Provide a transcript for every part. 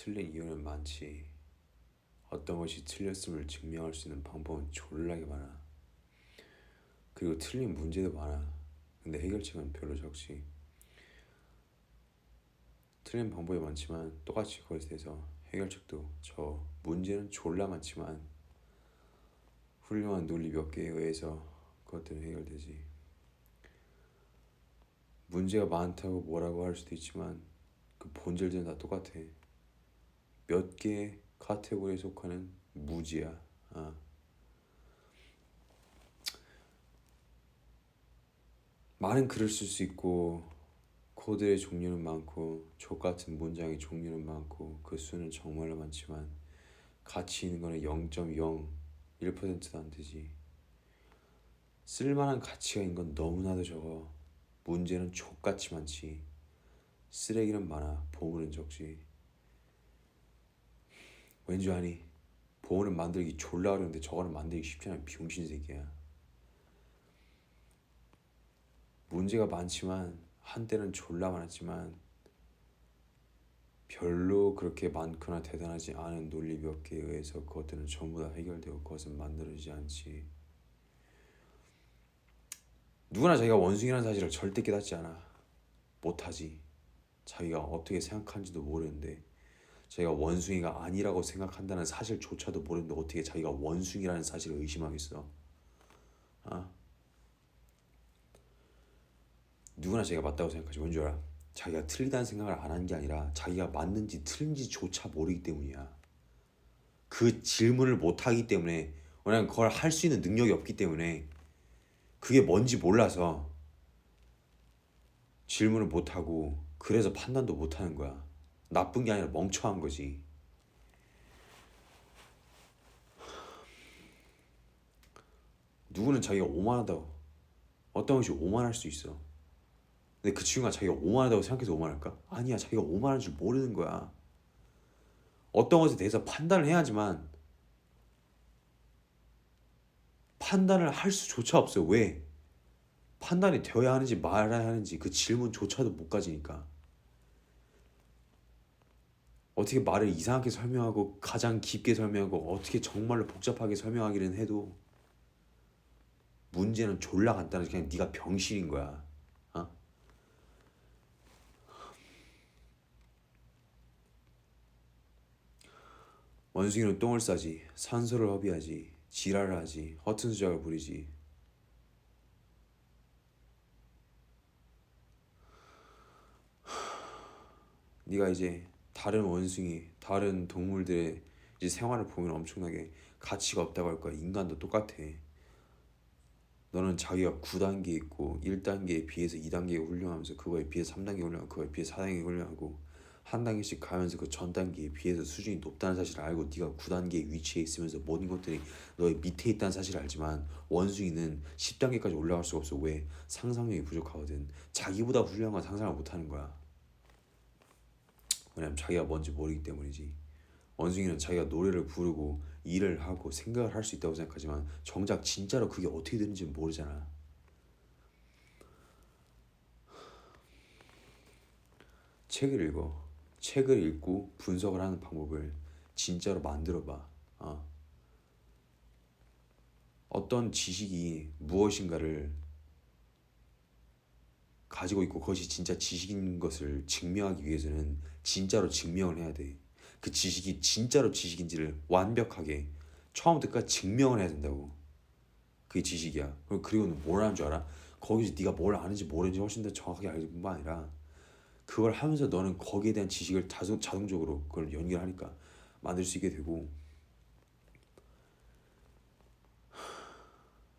틀린 이유는 많지. 어떤 것이 틀렸음을 증명할 수 있는 방법은 졸라게 많아. 그리고 틀린 문제도 많아. 근데 해결책은 별로 적지. 틀린 방법이 많지만 똑같이 그것에 대해서 해결책도 문제는 졸라 많지만 훌륭한 논리 몇 개에 의해서 그것들은 해결되지. 문제가 많다고 뭐라고 할 수도 있지만 그 본질들은 다 똑같아. 몇 개의 카테고리에 속하는 무지야. 많은 글을 쓸 수 있고 코드의 종류는 많고 족같은 문장의 종류는 많고 그 수는 정말로 많지만 가치 있는 거는 0.01%도 안 되지. 쓸만한 가치가 있는 건 너무나도 적어. 문제는 족같이 많지. 쓰레기는 많아. 보물은 적지. 왠지 아니? 보물은 만들기 졸라 어려운데 저거는 만들기 쉽지 않아. 병신 새끼야. 문제가 많지만 한때는 졸라 많았지만 별로 그렇게 많거나 대단하지 않은 논리 몇 개에 의해서 그것들은 전부 다 해결되고 그것은 만들어지지 않지. 누구나 자기가 원숭이라는 사실을 절대 깨닫지 않아. 못하지. 자기가 어떻게 생각하는지도 모르는데 자기가 원숭이가 아니라고 생각한다는 사실조차도 모르는데 어떻게 자기가 원숭이라는 사실을 의심하겠어? 누구나 자기가 맞다고 생각하지. 왠 줄 알아? 자기가 틀리다는 생각을 안 한 게 아니라 자기가 맞는지 틀린지조차 모르기 때문이야. 그 질문을 못하기 때문에, 왜냐면 그걸 할 수 있는 능력이 없기 때문에, 그게 뭔지 몰라서 질문을 못하고 그래서 판단도 못하는 거야. 나쁜 게 아니라 멍청한 거지. 누구는 자기가 오만하다고, 어떤 것이 오만할 수 있어. 근데 그 친구가 자기가 오만하다고 생각해서 오만할까? 아니야. 자기가 오만한 줄 모르는 거야. 어떤 것에 대해서 판단을 해야지만 판단을 할 수조차 없어요. 왜? 판단이 되어야 하는지 말아야 하는지 그 질문조차도 못 가지니까. 어떻게 말을 이상하게 설명하고 가장 깊게 설명하고 어떻게 정말로 복잡하게 설명하기는 해도 문제는 졸라 간단해서 그냥 네가 병신인 거야. 어? 원숭이는 똥을 싸지, 산소를 허비하지, 지랄을 하지, 허튼 수작을 부리지. 네가 이제 다른 원숭이, 다른 동물들의 이제 생활을 보면 엄청나게 가치가 없다고 할 거야. 인간도 똑같아. 너는 자기가 9단계 있고 1단계에 비해서 2단계가 훌륭하면서 그거에 비해서 3단계 훌륭하고 그거에 비해서 4단계 훌륭하고 한 단계씩 가면서 그 전 단계에 비해서 수준이 높다는 사실을 알고 네가 9단계에 위치해 있으면서 모든 것들이 너의 밑에 있다는 사실을 알지만 원숭이는 10단계까지 올라갈 수가 없어. 왜? 상상력이 부족하거든. 자기보다 훌륭한 건 상상을 못하는 거야. 왜냐면 자기가 뭔지 모르기 때문이지. 원숭이는 자기가 노래를 부르고 일을 하고 생각을 할 수 있다고 생각하지만 정작 진짜로 그게 어떻게 되는지 모르잖아. 책을 읽어. 책을 읽고 분석을 하는 방법을 진짜로 만들어봐. 어떤 지식이 무엇인가를 가지고 있고 그것이 진짜 지식인 것을 증명하기 위해서는 진짜로 증명을 해야 돼. 그 지식이 진짜로 지식인지를 완벽하게 처음부터 끝까지 증명을 해야 된다고. 그게 지식이야. 그리고는 뭘 하는 줄 알아? 거기서 네가 뭘 아는지 모르는지 훨씬 더 정확하게 알게 뿐만 아니라 그걸 하면서 너는 거기에 대한 지식을 자동적으로 그걸 연결하니까 만들 수 있게 되고,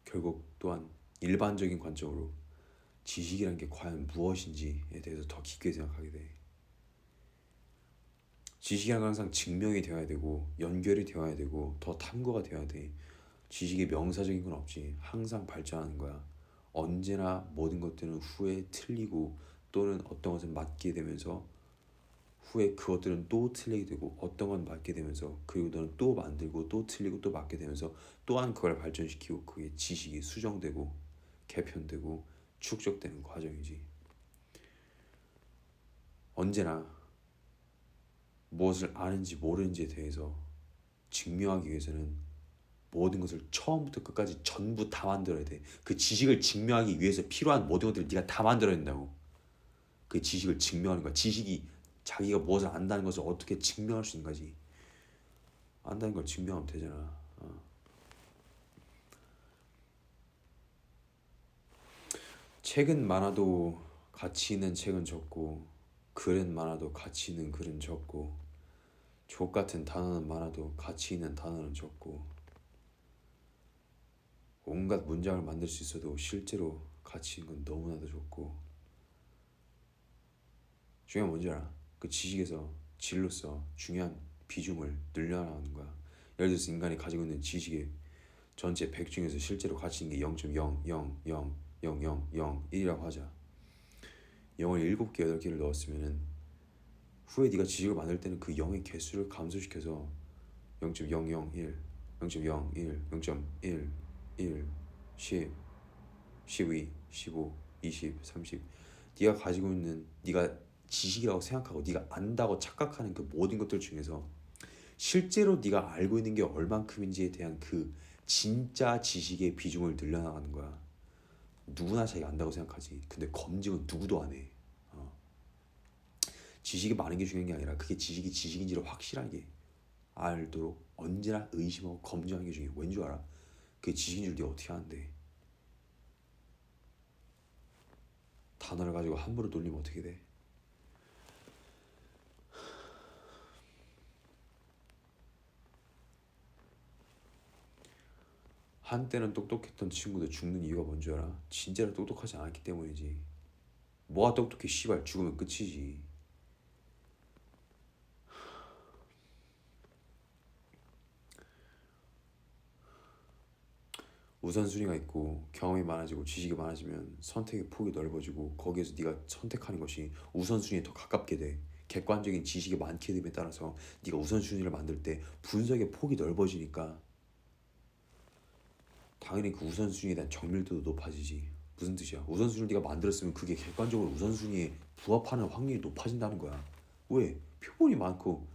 결국 또한 일반적인 관점으로 지식이란 게 과연 무엇인지에 대해서 더 깊게 생각하게 돼. 지식이란 건 항상 증명이 되어야 되고 연결이 되어야 되고 더 탐구가 되어야 돼. 지식의 명사적인 건 없지. 항상 발전하는 거야. 언제나 모든 것들은 후에 틀리고 또는 어떤 것은 맞게 되면서 후에 그것들은 또 틀리게 되고 어떤 건 맞게 되면서 그리고 너는 또 만들고 또 틀리고 또 맞게 되면서 또한 그걸 발전시키고 그게 지식이 수정되고 개편되고 축적되는 과정이지. 언제나 무엇을 아는지 모르는지에 대해서 증명하기 위해서는 모든 것을 처음부터 끝까지 전부 다 만들어야 돼. 그 지식을 증명하기 위해서 필요한 모든 것들을 네가 다 만들어야 된다고. 그 지식을 증명하는 거야. 지식이 자기가 무엇을 안다는 것을 어떻게 증명할 수 있는 거지. 안다는 걸 증명하면 되잖아. 책은 많아도 가치 있는 책은 적고, 글은 많아도 가치 있는 글은 적고, 족 같은 단어는 많아도 가치 있는 단어는 적고, 온갖 문장을 만들 수 있어도 실제로 가치 있는 건 너무나도 적고. 중요한 뭔지 알아? 그 지식에서 질로서 중요한 비중을 늘려나가는 거야. 예를 들어서 인간이 가지고 있는 지식의 전체 100 중에서 실제로 가치 있는 게 0.0000001이라고 하자. 0을 7개, 8개를 넣었으면은 후에 네가 지식을 만들 때는 그 0의 개수를 감소시켜서 0.001, 0.01, 0.1, 1, 10, 12, 15, 20, 30 네가 가지고 있는 네가 지식이라고 생각하고 네가 안다고 착각하는 그 모든 것들 중에서 실제로 네가 알고 있는 게 얼만큼인지에 대한 그 진짜 지식의 비중을 늘려나가는 거야. 누구나 자기가 안다고 생각하지. 근데 검증은 누구도 안 해. 지식이 많은 게 중요한 게 아니라 그게 지식이 지식인지를 확실하게 알도록 언제나 의심하고 검증하는 게 중요해. 왠 줄 알아? 그게 지식인 줄 네가 어떻게 아는데. 단어를 가지고 함부로 놀리면 어떻게 돼? 한때는 똑똑했던 친구도 죽는 이유가 뭔 줄 알아? 진짜로 똑똑하지 않았기 때문이지. 뭐가 똑똑해? 씨발 죽으면 끝이지. 우선순위가 있고 경험이 많아지고 지식이 많아지면 선택의 폭이 넓어지고 거기에서 네가 선택하는 것이 우선순위에 더 가깝게 돼. 객관적인 지식이 많게 됨에 따라서 네가 우선순위를 만들 때 분석의 폭이 넓어지니까 당연히 그 우선순위에 대한 정밀도도 높아지지. 무슨 뜻이야? 우선순위를 네가 만들었으면 그게 객관적으로 우선순위에 부합하는 확률이 높아진다는 거야. 왜? 표본이 많고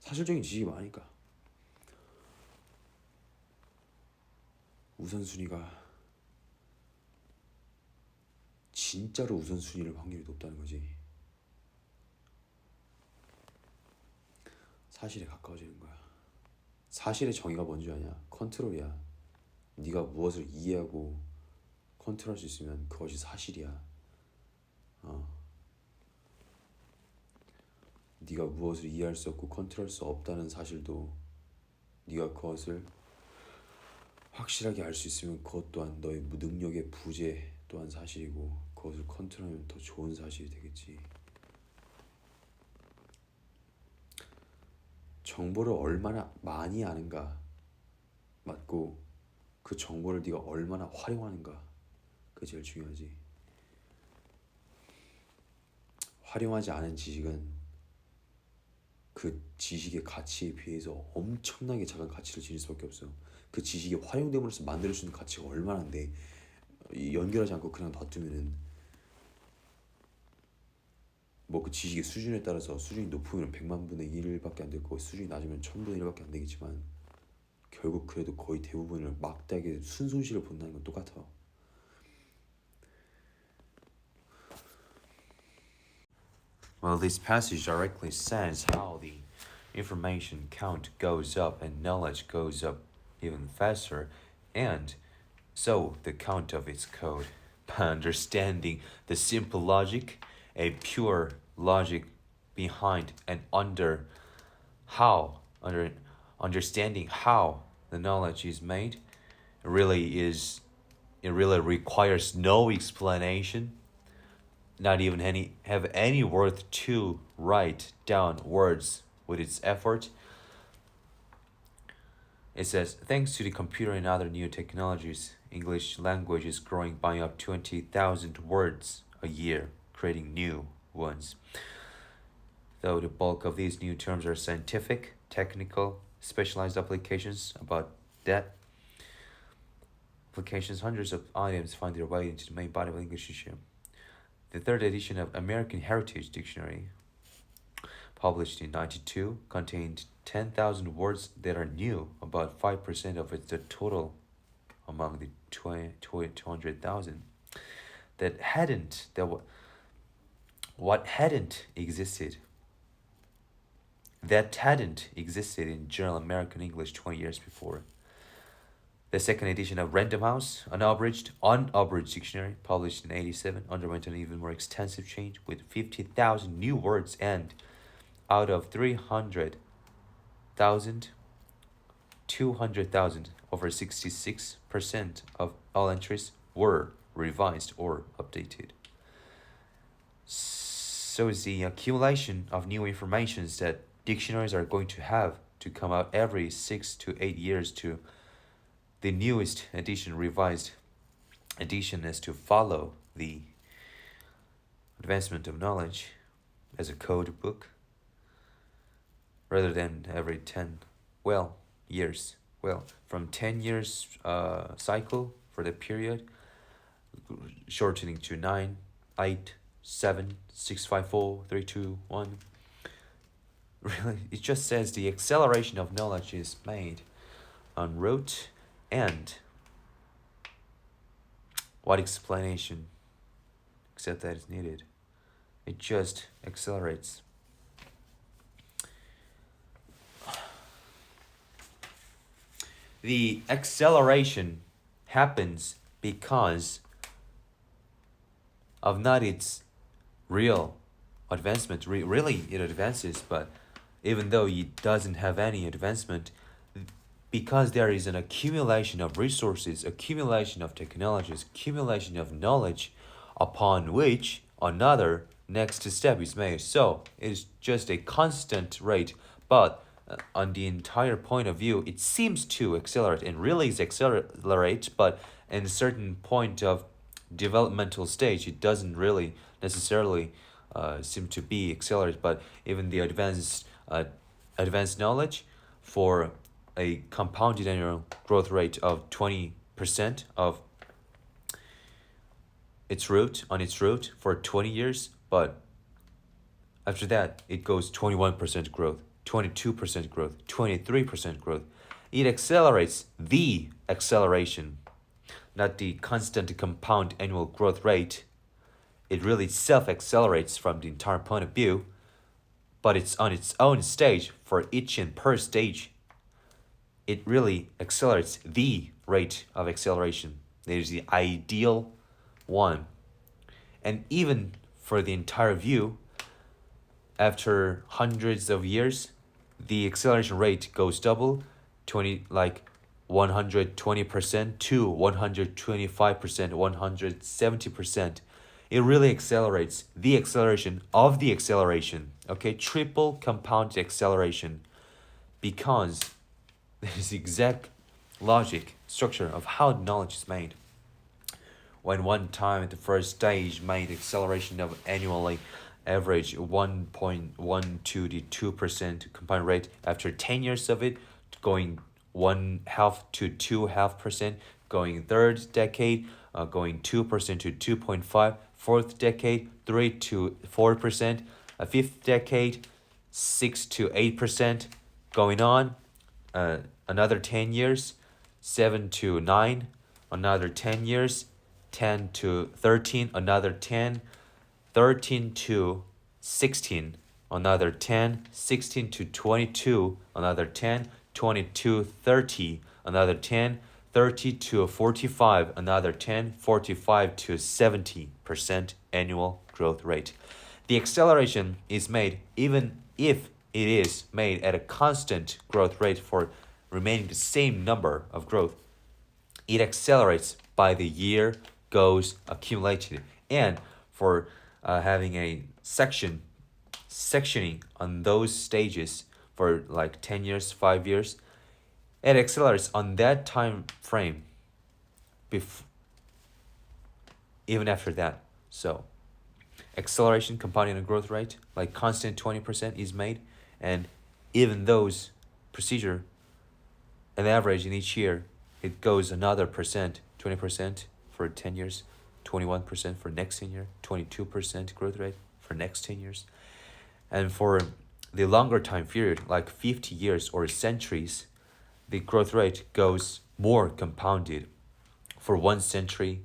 사실적인 지식이 많으니까. 우선순위가 진짜로 우선순위를 확률이 높다는 거지. 사실에 가까워지는 거야. 사실의 정의가 뭔지 아냐? 컨트롤이야. 네가 무엇을 이해하고 컨트롤할 수 있으면 그것이 사실이야. 네가 무엇을 이해할 수 없고 컨트롤할 수 없다는 사실도 네가 그것을 확실하게 알 수 있으면 그것 또한 너의 능력의 부재 또한 사실이고 그것을 컨트롤하면 더 좋은 사실이 되겠지. 정보를 얼마나 많이 아는가 맞고 그 정보를 네가 얼마나 활용하는가 그게 제일 중요하지. 활용하지 않은 지식은 그 지식의 가치에 비해서 엄청나게 작은 가치를 지닐 수밖에 없어. 그 지식이 활용됨으로써 만들 수 있는 가치가 얼마나인데 연결하지 않고 그냥 놔두면은 뭐 그 지식의 수준에 따라서 수준이 높으면 100만 분의 1밖에 안 되고 수준이 낮으면 1000분의 1밖에 안 되겠지만 결국 그래도 거의 대부분을 막대하게 순손실을 본다는 건 똑같아. Well, this passage directly says how the information count goes up and knowledge goes up even faster, and so the count of its code. By understanding the simple logic, a pure logic behind and under understanding how the knowledge is made, it really requires no explanation, not even any worth to write down words with its effort. It says, thanks to the computer and other new technologies, English language is growing by up 20,000 words a year, creating new ones. Though the bulk of these new terms are scientific, technical, specialized applications, about that applications, hundreds of items find their way into the main body of English literature. The third edition of American Heritage Dictionary published in 92, contained 10,000 words that are new, about 5% of its the total among the 200,000 what hadn't existed that hadn't existed in General American English 20 years before. The second edition of Random House, unabridged dictionary, published in 87, underwent an even more extensive change with 50,000 new words, and out of 300,000, 200,000, over 66% of all entries were revised or updated. So is the accumulation of new informations that dictionaries are going to have to come out every 6 to 8 years to the newest edition, revised edition, is to follow the advancement of knowledge as a code book rather than every 10 years. From 10 years cycle for the period, shortening to 9, 8, 7, 6, 5, 4, 3, 2, 1. Really, it just says the acceleration of knowledge is made on rote, and what explanation except that is needed? It just accelerates. The acceleration happens because of not its real advancement. Really, it advances, but even though it doesn't have any advancement, because there is an accumulation of resources, accumulation of technologies, accumulation of knowledge, upon which another next step is made. So it is just a constant rate, but on the entire point of view, it seems to accelerate, and really is accelerate, but in a certain point of developmental stage, it doesn't really necessarily seem to be accelerated. But even the advanced knowledge, for a compounded annual growth rate of 20% of its root for 20 years, but after that it goes 21% growth, 22% growth, 23% growth. It accelerates the acceleration, not the constant compound annual growth rate. It really self-accelerates from the entire point of view, but it's on its own stage for each and per stage. It really accelerates the rate of acceleration. It is the ideal one. And even for the entire view, after hundreds of years, the acceleration rate goes double, 120% to 125%, 170%. It really accelerates the acceleration of the acceleration. Okay, triple compound acceleration, because there's the exact logic structure of how knowledge is made. When one time at the first stage made acceleration of annually average 1.1 to the 2% compound rate, after 10 years of it, going 1/2 to 2.5%, going third decade, going 2% to 2.5, fourth decade 3 to 4%, a fifth decade 6 to 8%, going on another 10 years 7 to 9, another 10 years 10 to 13, another 10, 13 to 16, another 10, 16 to 22, another 10, 22 30, another 10, 30 to 45, another 10, 45 to 70% annual growth rate. The acceleration is made even if it is made at a constant growth rate for remaining the same number of growth. It accelerates by the year goes accumulated. And for having a sectioning on those stages for like 10 years, 5 years, it accelerates on that time frame even after that. So acceleration compounding a growth rate like constant 20% is made, and even those procedure an average in each year, it goes another percent, 20% for 10 years, 21% for next 10 year, 22% growth rate for next 10 years. And for the longer time period, like 50 years or centuries, the growth rate goes more compounded. For 1 century,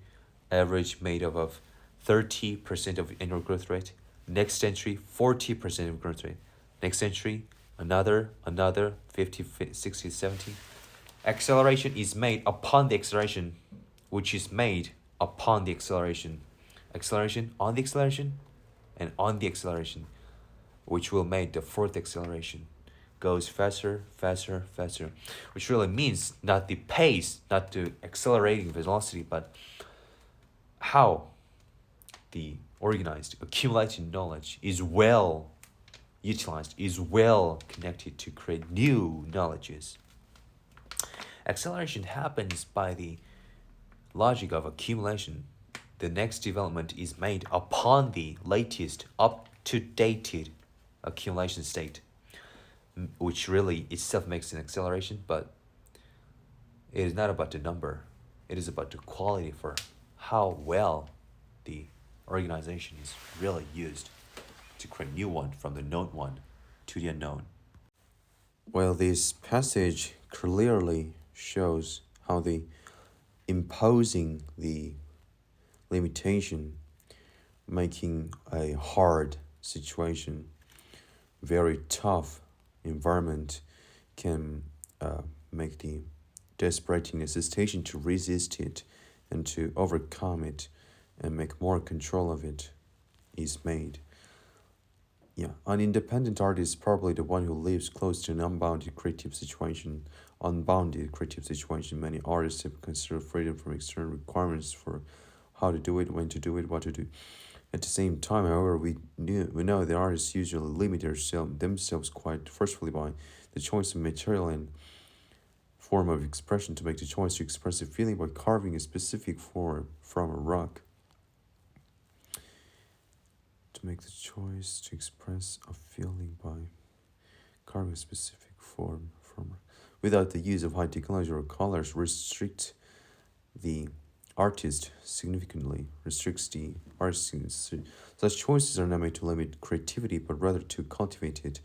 average made up of 30% of annual growth rate. Next century, 40% of growth rate. Next century, another 50, 60, 70. Acceleration is made upon the acceleration, which is made upon the acceleration. Acceleration on the acceleration and on the acceleration, which will make the fourth acceleration goes faster, faster, faster, which really means not the pace, not the accelerating velocity, but how the organized accumulated knowledge is well utilized, is well connected to create new knowledges. Acceleration happens by the logic of accumulation. The next development is made upon the latest up to dated accumulation state, which really itself makes an acceleration, but it is not about the number. It is about the quality for how well the organization is really used to create new one from the known one to the unknown. Well, this passage clearly shows how the imposing the limitation, making a hard situation, very tough environment, can make the desperate necessitation to resist it and to overcome it and make more control of it is made. Yeah, an independent artist is probably the one who lives close to an unbounded creative situation. Unbounded creative situation. Many artists have considered freedom from external requirements for how to do it, when to do it, what to do. At the same time, however, we know that artists usually limit themselves quite forcefully by the choice of material and form of expression. To make the choice to express a feeling by carving a specific form from a rock. To make the choice to express a feeling by carving a specific form from without the use of high technology or colors restricts the artist significantly. Such choices are not made to limit creativity, but rather to cultivate it.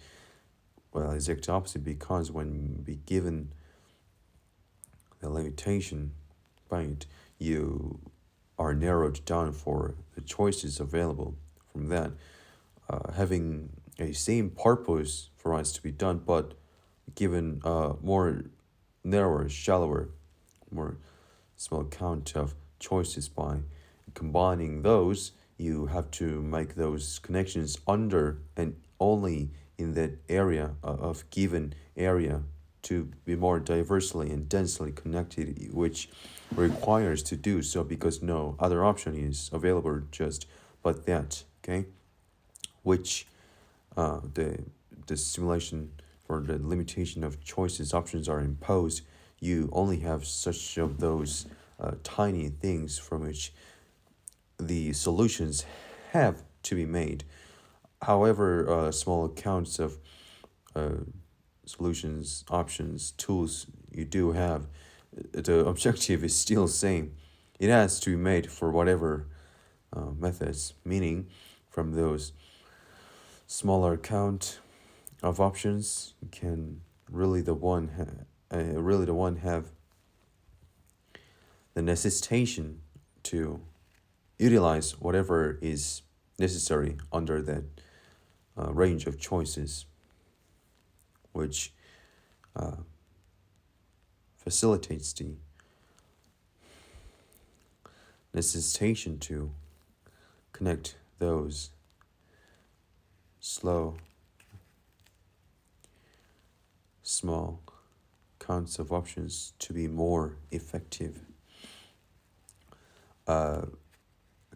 Well, exact opposite, because when be given the limitation by it, you are narrowed down for the choices available from that, having a same purpose for us to be done, but given more narrower, shallower, more small count of choices. By combining those, you have to make those connections under and only in that area of given area to be more diversely and densely connected, which requires to do so because no other option is available just but that. Okay, which the stimulation or the limitation of choices options are imposed, you only have such of those tiny things from which the solutions have to be made. However, small counts of solutions, options, tools you do have, the objective is still same. It has to be made for whatever methods, meaning from those smaller count of options can really the one have the necessitation to utilize whatever is necessary under that range of choices, which facilitates the necessitation to connect those slow, small counts of options to be more effective.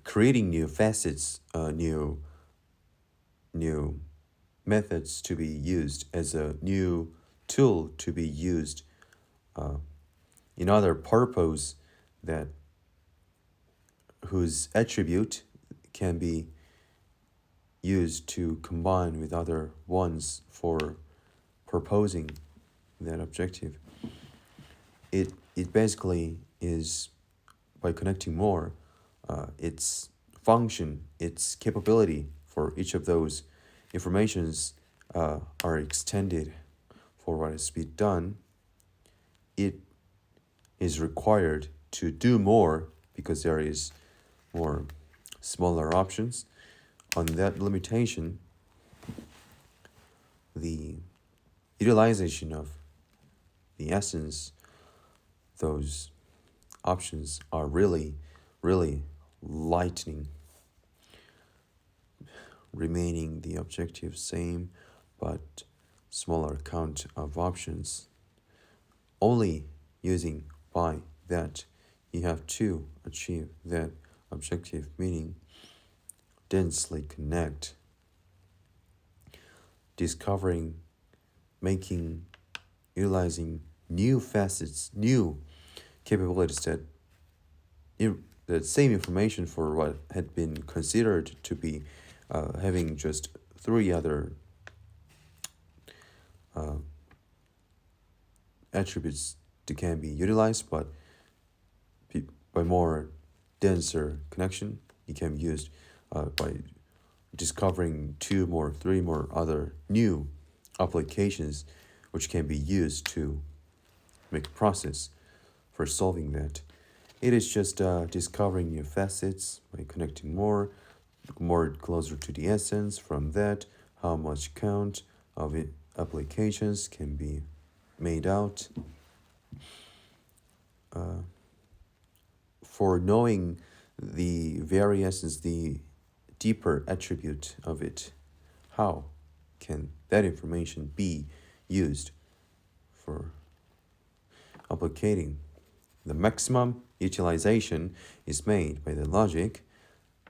Creating new facets, new methods to be used as a new tool to be used in other purpose that whose attribute can be used to combine with other ones for proposing that objective. It basically is by connecting more, its function, its capability for each of those informations are extended for what is to be done, it is required to do more because there is more smaller options. On that limitation, the utilization of the essence, those options are really, really lightening, remaining the objective same but smaller count of options. Only using by that you have to achieve that objective, meaning densely connect, discovering, making, utilizing new facets, new capabilities that the same information for what had been considered to be having just three other attributes that can be utilized, but by more denser connection, it can be used by discovering two more, three more other new applications which can be used to make a process for solving that. It is just discovering new facets by connecting more closer to the essence. From that, how much count of applications can be made out. For knowing the very essence, the deeper attribute of it, how can that information be used for applicating? The maximum utilization is made by the logic,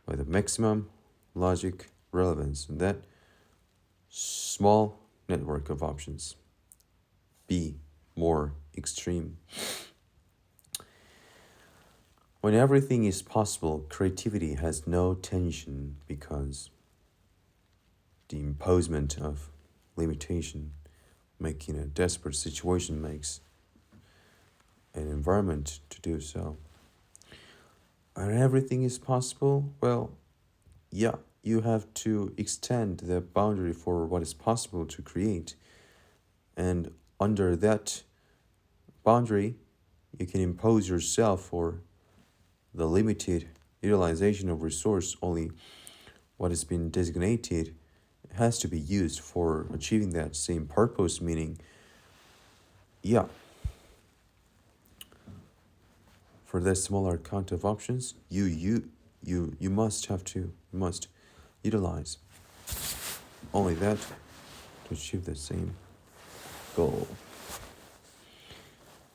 by the maximum logic relevance, and that small network of options be more extreme. When everything is possible, creativity has no tension because the imposement of limitation, making a desperate situation, makes an environment to do so. And everything is possible, well, yeah, you have to extend the boundary for what is possible to create. And under that boundary, you can impose yourself for the limited utilization of resource. Only what has been designated has to be used for achieving that same purpose, meaning, yeah, for that smaller count of options, you must utilize only that to achieve the same goal.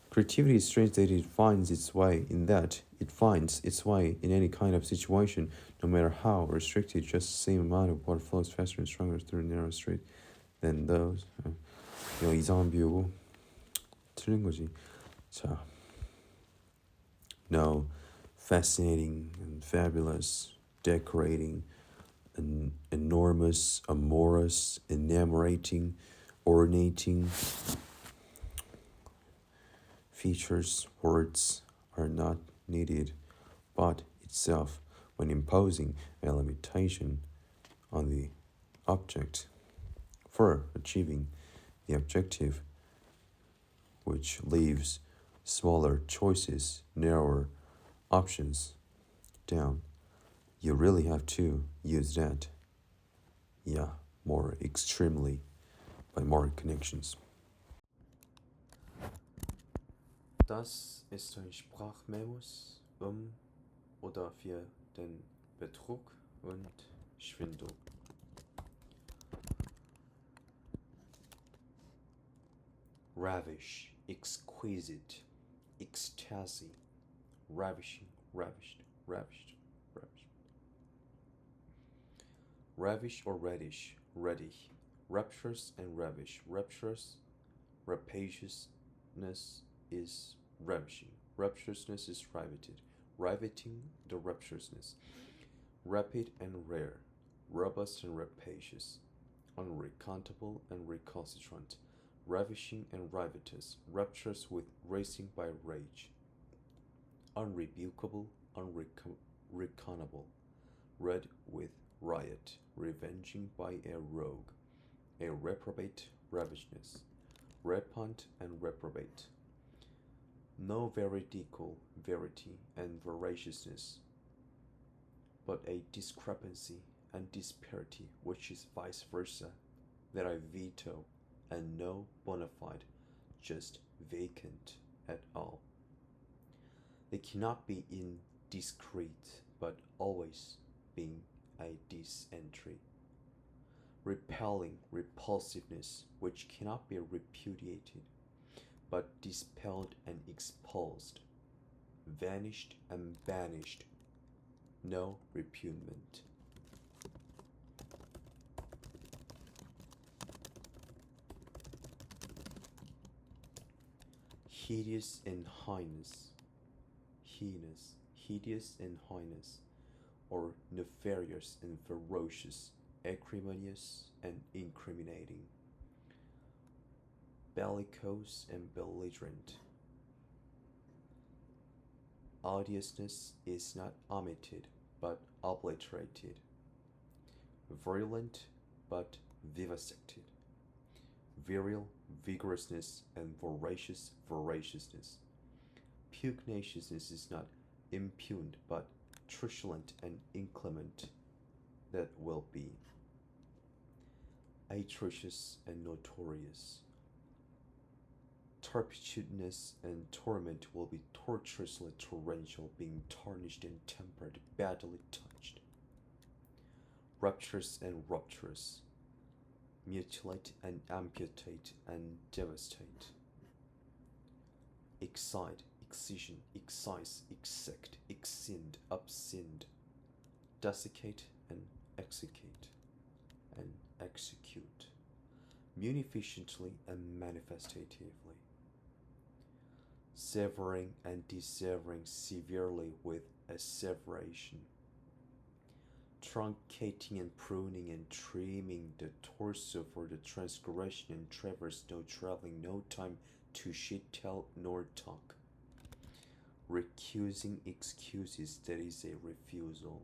Creativity is strange that it finds its way in that it finds its way in any kind of situation, no matter how restricted. Just the same amount of water flows faster and stronger through a narrow strait than those. 이거 이상한 비유고 틀린 거지. 자, no, fascinating and fabulous, decorating, enormous, amorous, enamorating, ornating. Features, words are not needed, but itself when imposing a limitation on the object for achieving the objective, which leaves smaller choices, narrower options down. You really have to use that, more extremely, by more connections. Das ist ein Sprachmemos oder für den Betrug und Schwindel. Ravish, exquisite, ecstasy, ravishing, ravished, ravished, ravished. Ravish or reddish, reddish, rapturous and ravish, rapturous, rapaciousness is ravishing, rapturousness is riveted, riveting the rapturousness, rapid and rare, robust and rapacious, unrecountable and recalcitrant, ravishing and rivetous, rapturous with racing by rage, unrebukable, unreckonable, red with riot, revenging by a rogue, a reprobate ravageness, repent and reprobate. No veridical verity and veraciousness, but a discrepancy and disparity which is vice versa, that I veto, and no bona fide, just vacant at all. They cannot be indiscreet, but always being a disentry, repelling repulsiveness which cannot be repudiated, but dispelled and expulsed, vanished and banished, no repugnant. Hideous in highness, hideous in highness, or nefarious and ferocious, acrimonious and incriminating, bellicose and belligerent. Odiousness is not omitted, but obliterated, virulent, but vivisected, virile vigorousness and voracious voraciousness. Pugnaciousness is not impugned, but truculent and inclement, that will be atrocious and notorious. Turpitudinous and torment will be tortuously torrential, being tarnished and tempered, badly touched. Rupturous and rupturous, mutilate and amputate and devastate. Excite, excision, excise, exact, excind, upsind, desiccate and execute, munificently and manifestatively, severing and dissevering severely with asseveration, truncating and pruning and trimming the torso for the transgression and traverse, no traveling, no time to shit tell nor talk, recusing excuses, that is a refusal,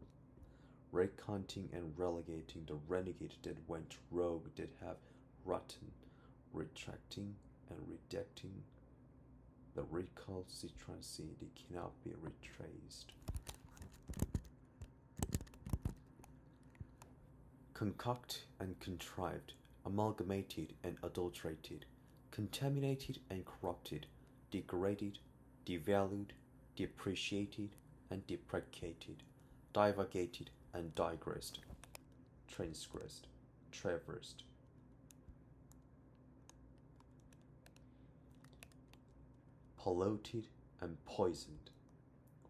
recanting and relegating the renegade that went rogue, that have rotten, retracting and redacting the recalcitrancy that cannot be retraced. Concoct and contrived, amalgamated and adulterated, contaminated and corrupted, degraded, devalued, depreciated and deprecated, divagated and digressed, transgressed, traversed. Polluted and poisoned,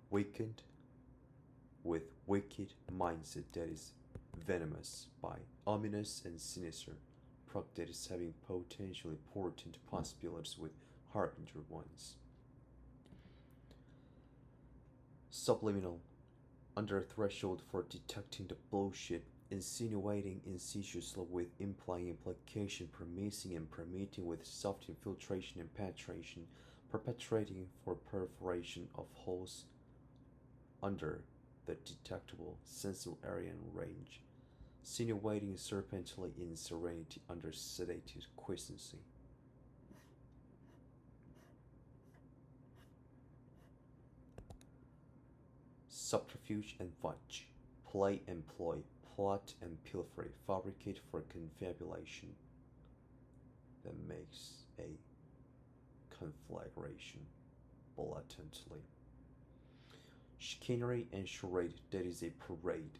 weakened with wicked mindset that is venomous by ominous and sinister, prog that is having potentially portent possibilities with harbinger ones. Subliminal, under a threshold for detecting the bullshit, insinuating insidiously with implying implication, premising and permitting with soft infiltration and penetration, perpetrating for perforation of holes under the detectable sensible area and range, insinuating serpently in serenity under sedated quiescency. Subterfuge and fudge, play and ploy, plot and pilfery, fabricate for confabulation, that makes a conflagration blatantly. Chicanery and charade, that is a parade.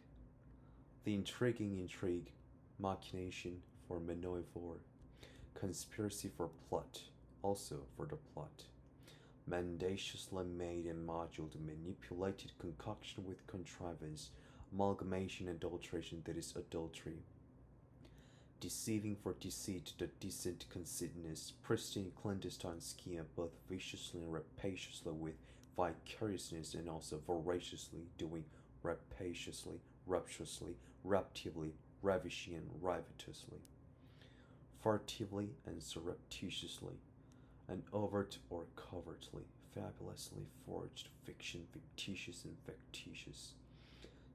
The intriguing intrigue, machination for maneuver, conspiracy for plot, also for the plot. Mendaciously made and moduled, manipulated concoction with contrivance, amalgamation, adulteration, that is adultery. Deceiving for deceit, the decent conceitedness, pristine clandestine scheme, both viciously and rapaciously with vicariousness and also voraciously, doing rapaciously, rapturously, raptively, ravishing and rivetously, furtively and surreptitiously, and overt or covertly, fabulously forged fiction, fictitious and factitious,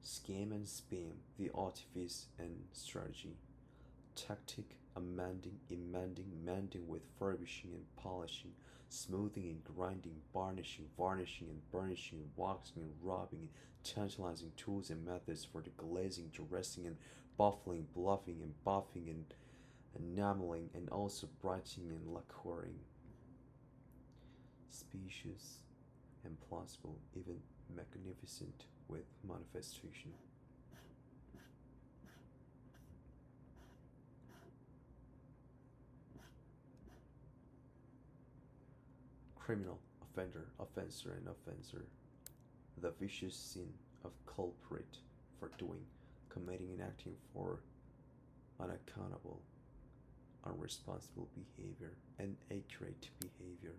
scam and spam, the artifice and strategy, tactic, amending, amending, mending with furbishing and polishing, smoothing and grinding, varnishing, varnishing and burnishing, waxing and rubbing, and tantalizing tools and methods for the glazing, dressing and buffling, bluffing and buffing and enameling, and also brightening and lacquering. Specious and plausible, even magnificent with manifestation. Criminal, offender, offenser, and offenser. The vicious sin of culprit for doing, committing, and acting for unaccountable, unresponsible behavior, and accurate behavior.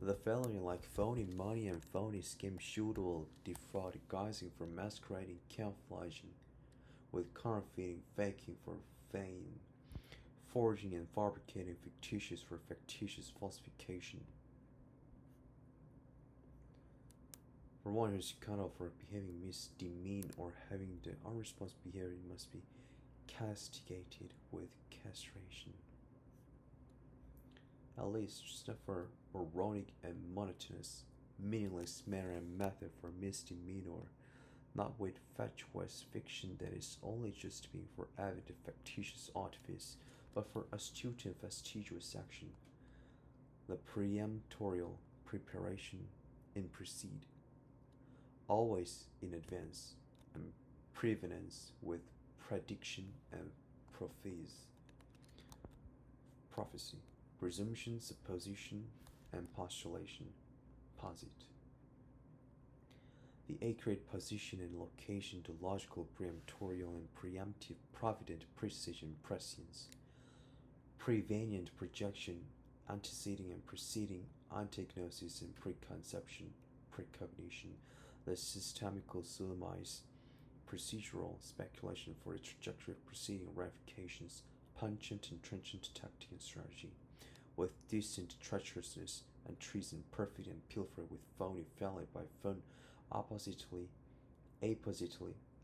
The felony like phony money and phony scheme, shootable, defraud, guising for masquerading, camouflaging, with counterfeiting, faking for fame, forging and fabricating fictitious for factitious falsification. For one who is accountable for behaving misdemeanor or having the unresponsible behavior must be castigated with castration. At least just not for moronic and monotonous, meaningless manner and method for misdemeanor, not with fatuous fiction that is only justifying for avid factitious artifice, but for astute and fastidious action. The peremptorial preparation in precede, always in advance, and prevenance with prediction and prophecy, presumption, supposition, and postulation, posit. The accurate position and location to logical, peremptorial, and preemptive, provident precision, prescience, prevenient projection, anteceding and preceding, antegnosis and preconception, precognition, the systemical surmise, procedural speculation for a trajectory of preceding ramifications, pungent and trenchant tactic and strategy, with distant treacherousness and treason, perfect and pilfer with phony, fallible by phone, appositely,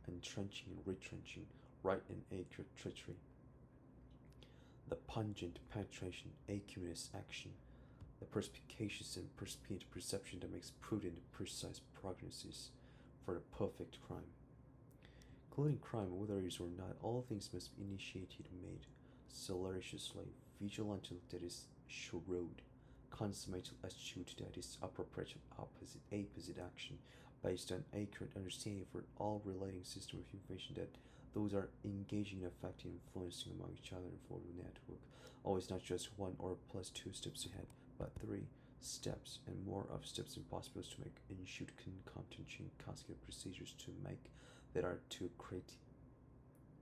entrenching and retrenching, right and accurate treachery. The pungent penetration, acuminous action, the perspicacious and perspient perception that makes prudent and precise prognosis for the perfect crime. Including crime, whether it is or not, all things must be initiated and made celeriously, vigilant that is shrewd, consummate astute that is appropriate opposite action, based on accurate understanding for all relating system of information that those are engaging in affecting influencing among each other and for the network. Always not just one or plus two steps ahead, but 3 steps and more of steps impossible to make, and shoot concomitant chain cascade procedures to make that are to create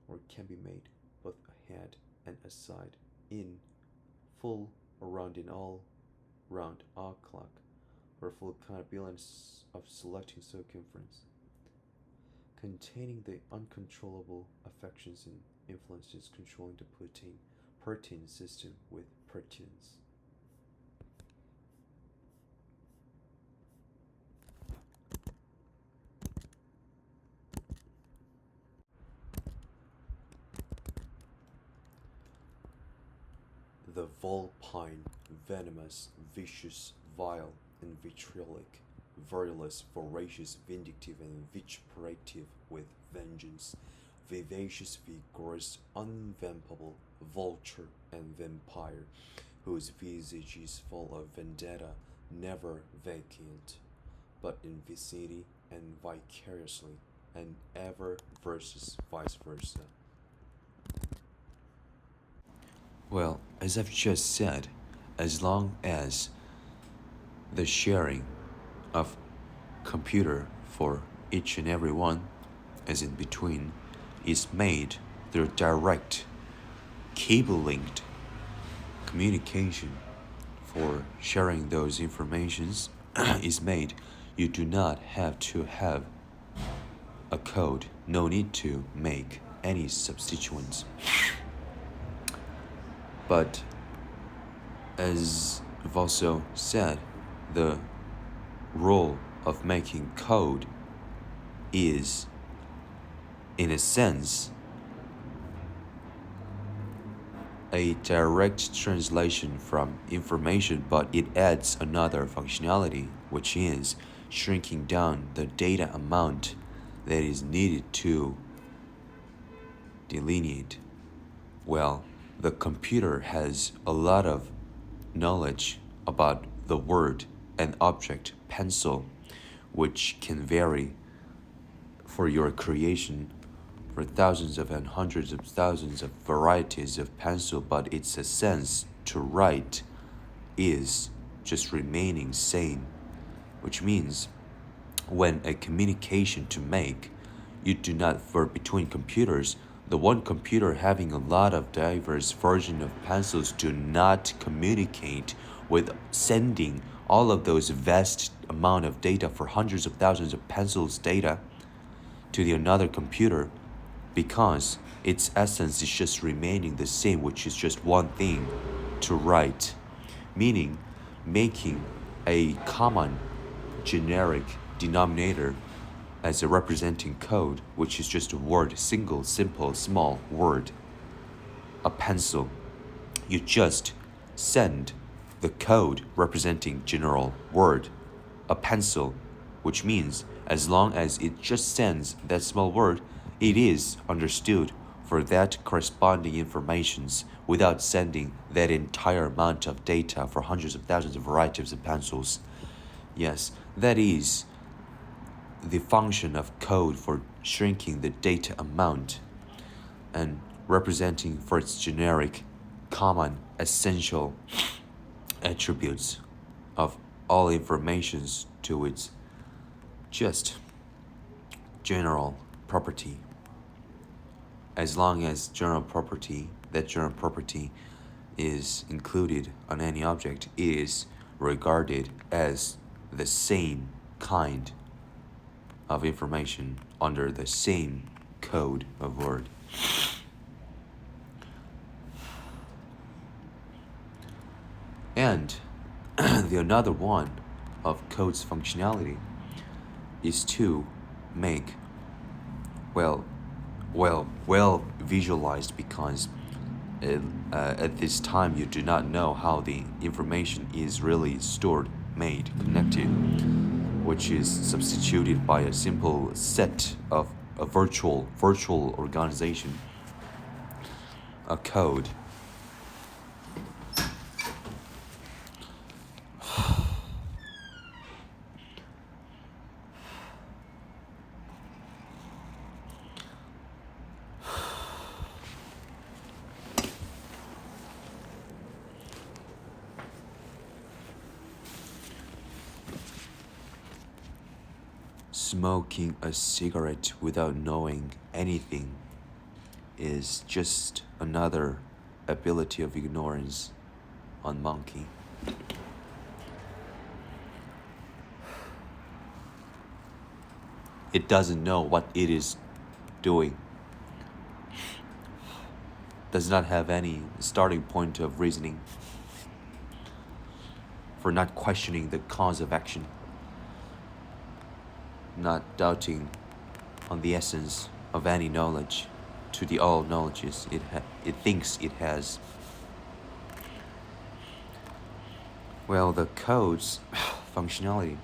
or can be made both ahead and aside, in, full, around, in all, round, all clock, or full accountability of selecting circumference, containing the uncontrollable affections and influences controlling the pertinent system with pertinence. The vulpine, venomous, vicious, vile, and vitriolic, virulous, voracious, vindictive, and vituperative with vengeance, vivacious, vigorous, unvampable, vulture, and vampire, whose visage is full of vendetta, never vacant, but in vicinity and vicariously, and ever versus vice versa. Well, as I've just said, as long as the sharing of computer for each and every one, as in between, is made through direct cable-linked communication for sharing those informations is made, you do not have to have a code, no need to make any substituents. But as I've also said, the role of making code is, in a sense, a direct translation from information, but it adds another functionality, which is shrinking down the data amount that is needed to delineate. Well, the computer has a lot of knowledge about the word and object pencil, which can vary for your creation for thousands of and hundreds of thousands of varieties of pencil, but its essence to write is just remaining same, which means when a communication to make, you do not, for between computers, the one computer having a lot of diverse version of pencils do not communicate with sending all of those vast amount of data for hundreds of thousands of pencils data to the another computer, because its essence is just remaining the same, which is just one thing to write, meaning making a common generic denominator as a representing code, which is just a word, single, simple, small word, a pencil. You just send the code representing general word, a pencil, which means as long as it just sends that small word, it is understood for that corresponding informations without sending that entire amount of data for hundreds of thousands of varieties of pencils. Yes, that is the function of code for shrinking the data amount and representing for its generic, common, essential attributes of all informations to its just general property. As long as that general property is included on any object, is regarded as the same kind of information under the same code of word. And the another one of code's functionality is to make well visualized, because at this time you do not know how the information is really stored, made, connected, which is substituted by a simple set of a virtual organization, a code. Smoking a cigarette without knowing anything is just another ability of ignorance on monkey. It doesn't know what it is doing, does not have any starting point of reasoning, for not questioning the cause of action, not doubting on the essence of any knowledge to the all knowledges it thinks it has. Well, the code's functionality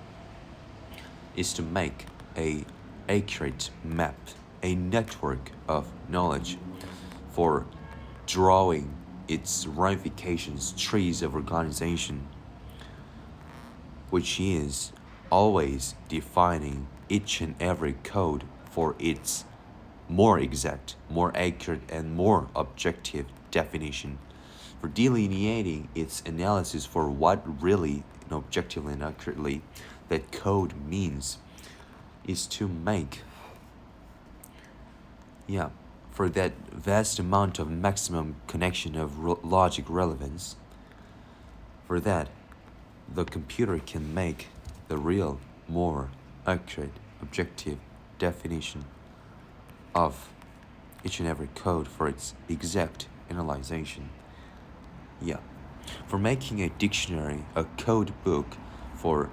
is to make a accurate map, a network of knowledge for drawing its ramifications, trees of organization, which is always defining each and every code for its more exact, more accurate, and more objective definition, for delineating its analysis for what really and objectively and accurately that code means, is to make, for that vast amount of maximum connection of logic relevance. For that, the computer can make the real, more accurate, objective definition of each and every code for its exact analyzation. For making a dictionary, a code book for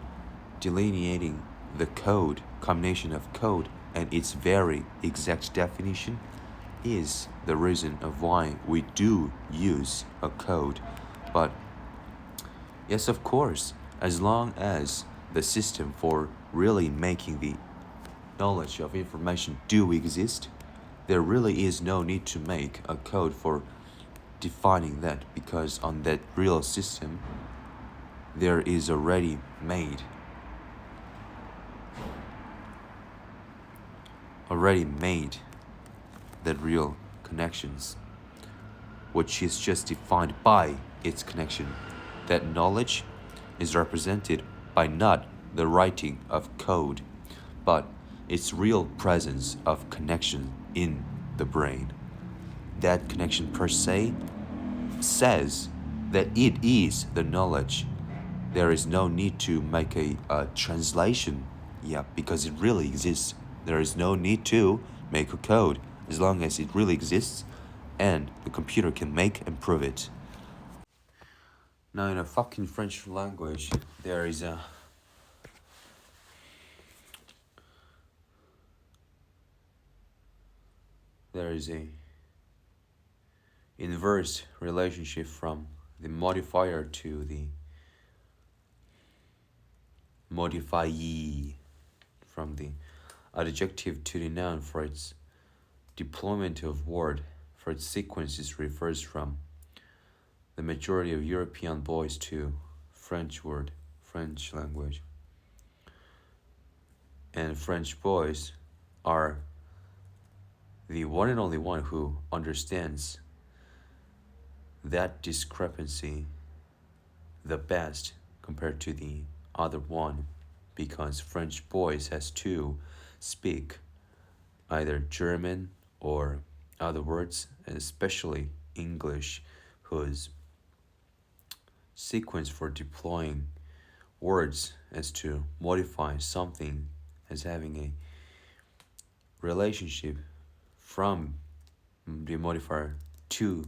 delineating the code, combination of code and its very exact definition, is the reason of why we do use a code. But yes, of course, as long as the system for really making the knowledge of information do exist, there really is no need to make a code for defining that, because on that real system there is already made that real connections, which is just defined by its connection. That knowledge is represented by not the writing of code, but its real presence of connection in the brain. That connection per se says that it is the knowledge. There is no need to make a translation, because it really exists. There is no need to make a code as long as it really exists and the computer can make and prove it. Now, in a fucking French language, there is a inverse relationship from the modifier to the modifiee, from the adjective to the noun. For its deployment of word, for its sequences refers from the majority of European boys to French language. And French boys are the one and only one who understands that discrepancy the best compared to the other one, because French boys has to speak either German or other words, and especially English, whose sequence for deploying words as to modify something as having a relationship from the modifier to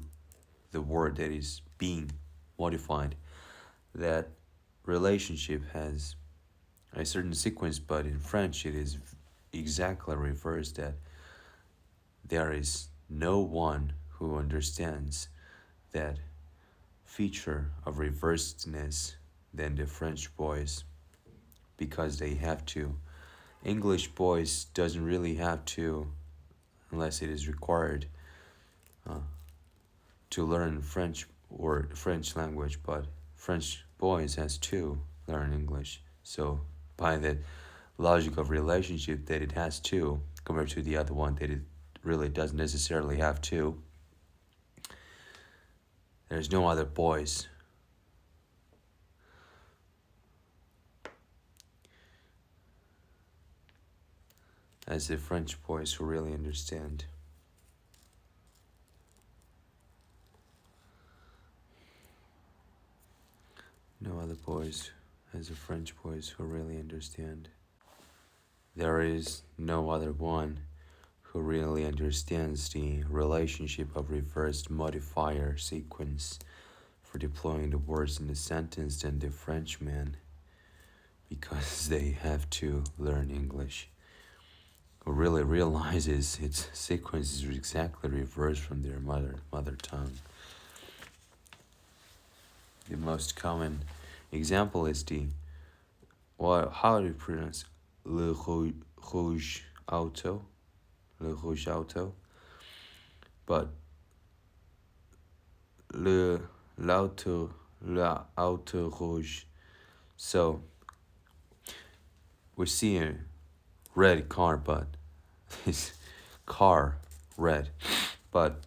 the word that is being modified. That relationship has a certain sequence, but in French it is exactly reversed, that there is no one who understands that feature of reversedness than the French boys, because they have to. English boys doesn't really have to, unless it is required, to learn French or French language, but French boys has to learn English. So by the logic of relationship that it has to, compared to the other one that it really doesn't necessarily have to, there's no other boys as the French boys who really understand. No other boys as the French boys who really understand. There is no other one who really understands the relationship of reversed modifier sequence for deploying the words in the sentence than the Frenchman, because they have to learn English, who really realizes its sequence is exactly reversed from their mother tongue. The most common example is how do you pronounce le rouge auto, but l'auto rouge. So we see a red car, but this car red, but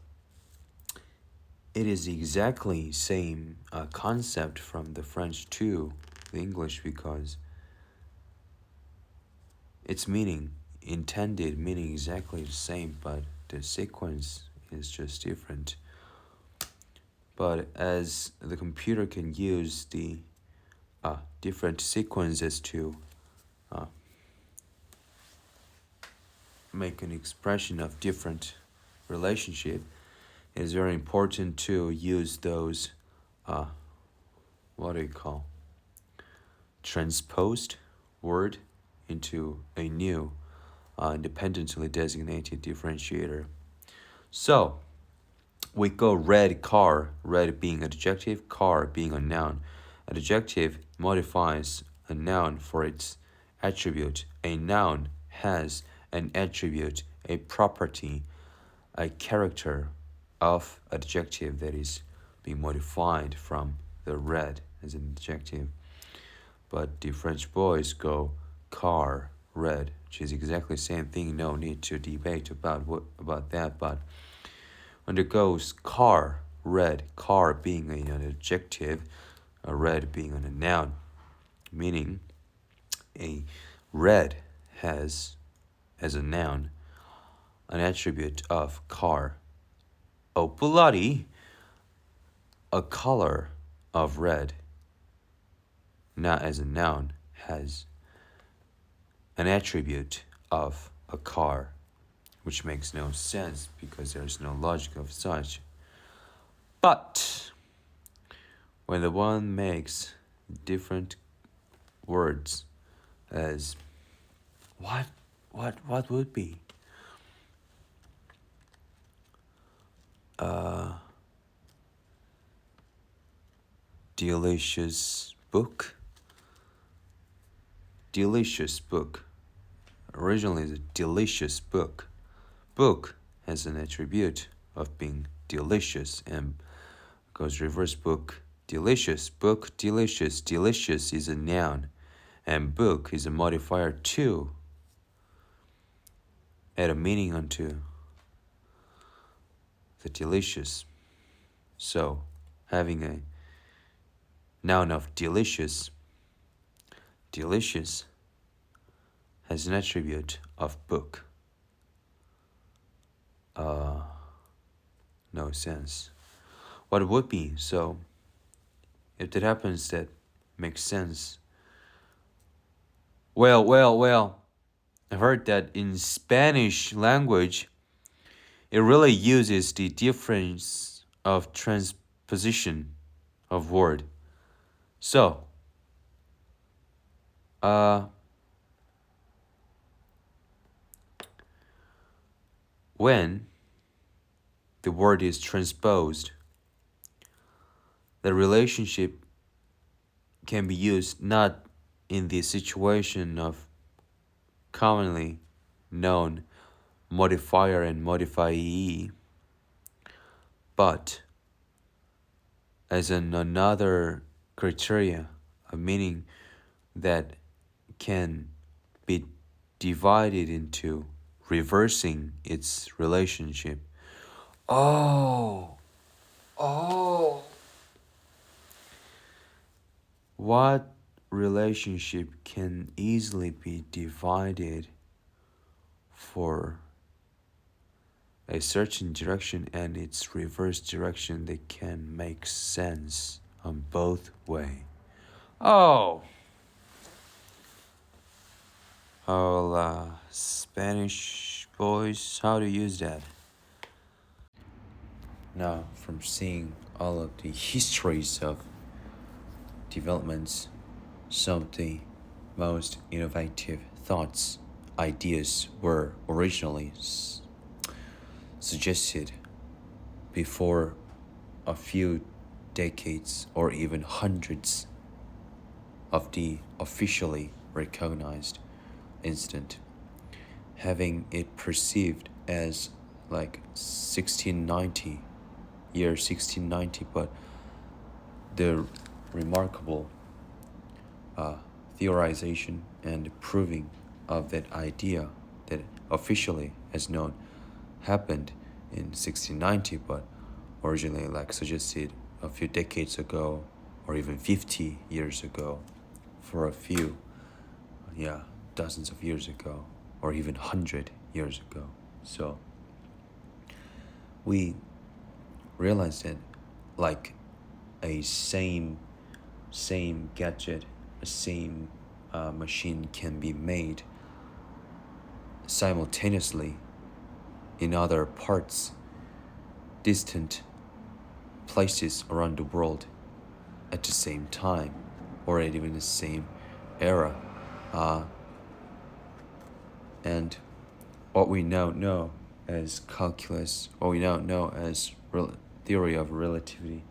it is exactly same concept from the French to the English, because its intended meaning exactly the same, but the sequence is just different. But as the computer can use the different sequences to make an expression of different relationship, it is very important to use those transposed word into a new independently designated differentiator. So we go red car, red being adjective, car being a noun. Adjective modifies a noun for its attribute. A noun has an attribute, a property, a character of adjective that is being modified from the red as an adjective. But the French boys go car, red, which is exactly the same thing. No need to debate about that. But when it goes car, red, car being an adjective, a red being a noun, meaning a red has, as a noun, an attribute of car. Oh, bloody! A color of red, not as a noun, has an attribute of a car, which makes no sense because there's no logic of such. But when the one makes different words as what would be delicious book. Delicious book. Originally, the delicious book. Book has an attribute of being delicious and goes reverse book. Delicious book. Delicious. Delicious is a noun, and book is a modifier to add a meaning onto the delicious. So, having a noun of delicious, delicious has an attribute of book. No sense. What would be? So, if that happens, that makes sense. Well. I heard that in Spanish language, it really uses the difference of transposition of word. So, when the word is transposed, the relationship can be used not in the situation of commonly known modifier and modifiee, but as another criteria, a meaning that can be divided into reversing its relationship. Oh. What relationship can easily be divided for a certain direction and its reverse direction that can make sense on both way? Oh, Spanish boys, how to use that? Now, from seeing all of the histories of developments, some of the most innovative thoughts, ideas were originally suggested before a few decades or even hundreds of the officially recognized instant, having it perceived as like 1690, year 1690, but the remarkable theorization and proving of that idea that officially as known happened in 1690, but originally like suggested a few decades ago or even 50 years ago, for a few dozens of years ago or even 100 years ago. So we realized that like a same gadget, a same machine can be made simultaneously in other parts, distant places around the world at the same time or even the same era. And what we now know as calculus, or we now know as theory of relativity,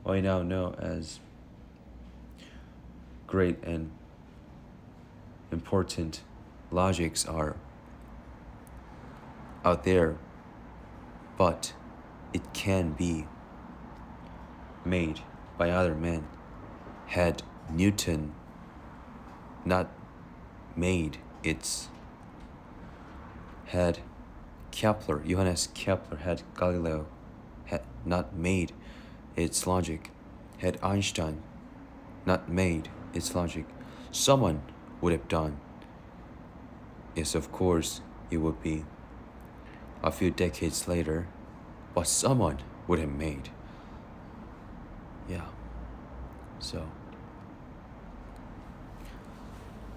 or we now know as great and important logics are out there, but it can be made by other men. Had Newton not made its, had Johannes Kepler, had Galileo had not made its logic, had Einstein not made its logic, someone would have done. Yes, of course, it would be a few decades later, but someone would have made. Yeah. So,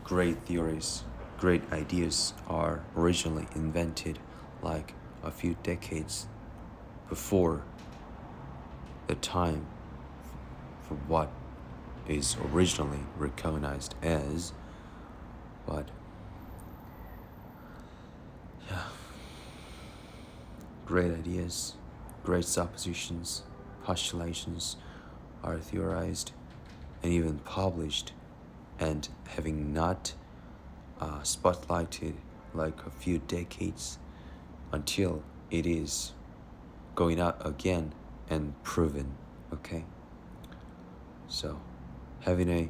great theories, great ideas are originally invented like a few decades before the time for what is originally recognized as. But yeah, great ideas, great suppositions, postulations are theorized and even published, and having not spotlighted like a few decades until it is going out again and proven. Okay, so having a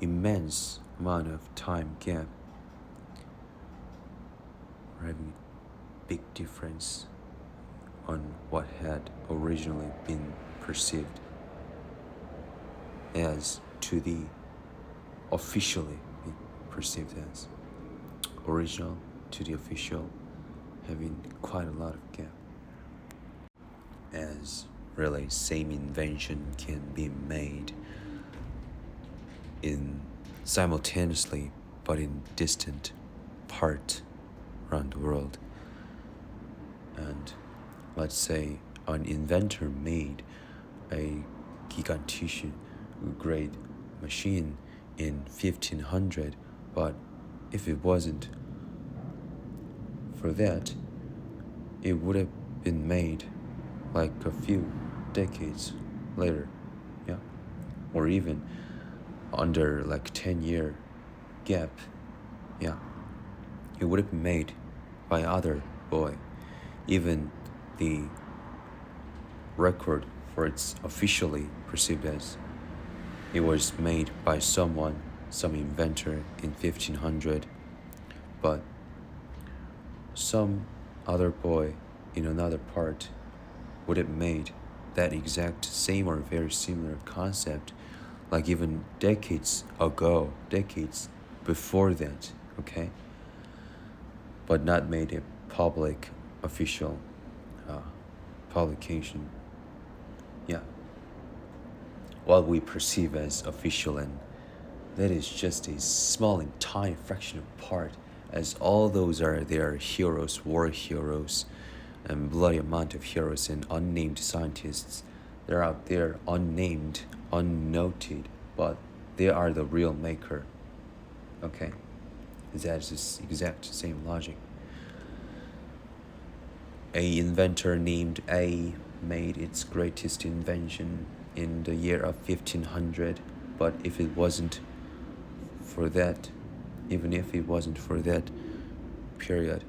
immense amount of time gap, or having big difference on what had originally been perceived as to the officially perceived as original to the official, having quite a lot of gap, as really same invention can be made in simultaneously but in distant part around the world. And let's say an inventor made a gigantician great machine in 1500, but if it wasn't for that, it would have been made like a few decades later, yeah, or even under like 10-year gap, yeah, it would have been made by other boy. Even the record for its officially perceived as it was made by someone, some inventor in 1500, but some other boy in another part would have made that exact same or very similar concept like even decades ago, decades before that, okay? But not made a public, official publication. Yeah. What we perceive as official, and that is just a small and tiny fraction of part, as all those are their heroes, war heroes, and bloody amount of heroes and unnamed scientists. They're out there unnamed, unnoted, but they are the real maker. Okay? That's the exact same logic. A inventor named A made its greatest invention in the year of 1500, but if it wasn't for that, even if it wasn't for that period,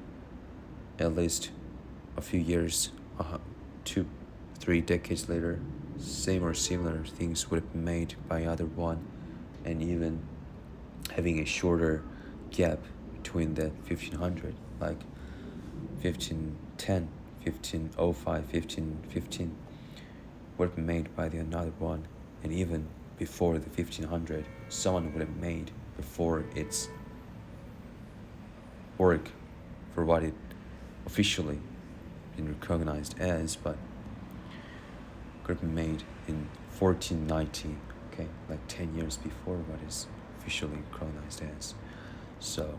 at least a few years, 2-3 decades later, same or similar things would have been made by other one, and even having a shorter gap between that 1500, like 1510, 1505, 1515 would have been made by the another one, and even before the 1500, someone would have made before its work for what it officially been recognized as, but could have been made in 1490, okay, like 10 years before what is officially recognized as. So,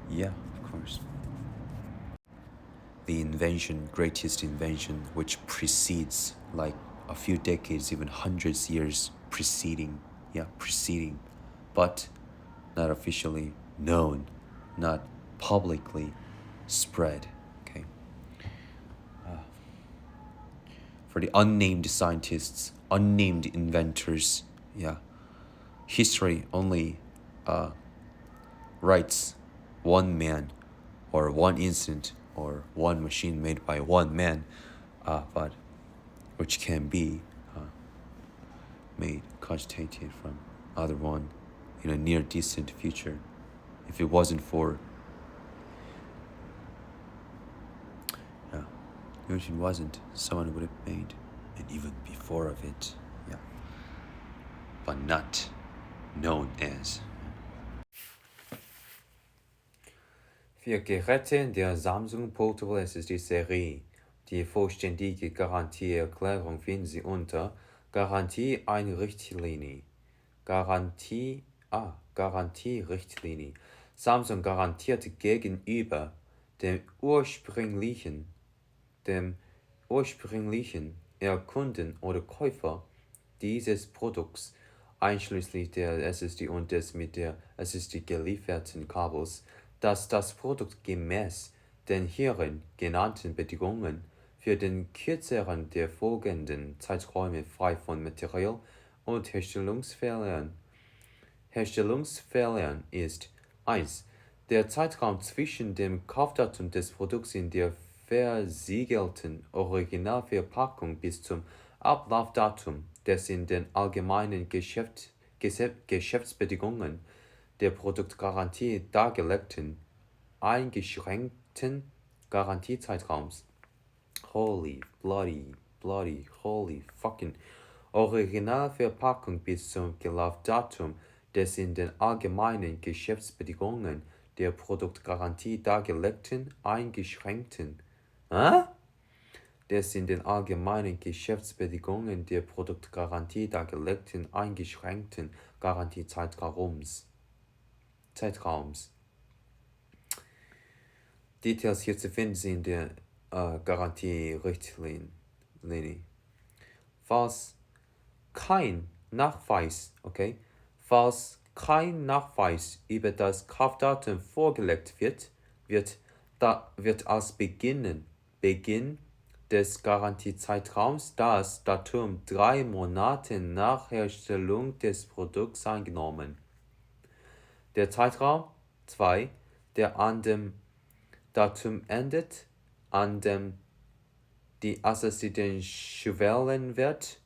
yeah, of course. The invention, greatest invention, which precedes like a few decades, even hundreds years preceding, but not officially known, not publicly spread, okay? for the unnamed scientists, unnamed inventors. Yeah. History only writes one man or one incident or one machine made by one man, but which can be made, cogitated from other one in a near distant future. If it wasn't for if it wasn't, someone would have made, and even before of it, yeah, but not known as. Für Geräte der Samsung Portable SSD-Serie. Die vollständige Garantieerklärung finden Sie unter Garantie-Richtlinie. Garantie-Richtlinie. Samsung garantiert gegenüber dem ursprünglichen Erkunden oder Käufer dieses Produkts, einschließlich der SSD und des mit der SSD gelieferten Kabels, dass das Produkt gemäß den hierin genannten Bedingungen für den kürzeren der folgenden Zeiträume frei von Material- und Herstellungsfehlern ist. 1. Der Zeitraum zwischen dem Kaufdatum des Produkts in der versiegelten Originalverpackung bis zum Ablaufdatum des in den allgemeinen Geschäftsbedingungen der Produktgarantie dargelegten eingeschränkten Garantiezeitraums. Holy fucking Originalverpackung bis zum Ablaufdatum des in den allgemeinen Geschäftsbedingungen der Produktgarantie dargelegten eingeschränkten des in den allgemeinen Geschäftsbedingungen der Produktgarantie dargelegten eingeschränkten Garantiezeitraums. Details hierzu finden Sie in der Garantie-Richtlinie. Falls kein Nachweis über das Kaufdatum vorgelegt wird als Beginn des Garantiezeitraums das Datum 3 Monate nach Herstellung des Produkts angenommen. Der Zeitraum 2, der an dem Datum endet, an dem die SSD den Schwellenwert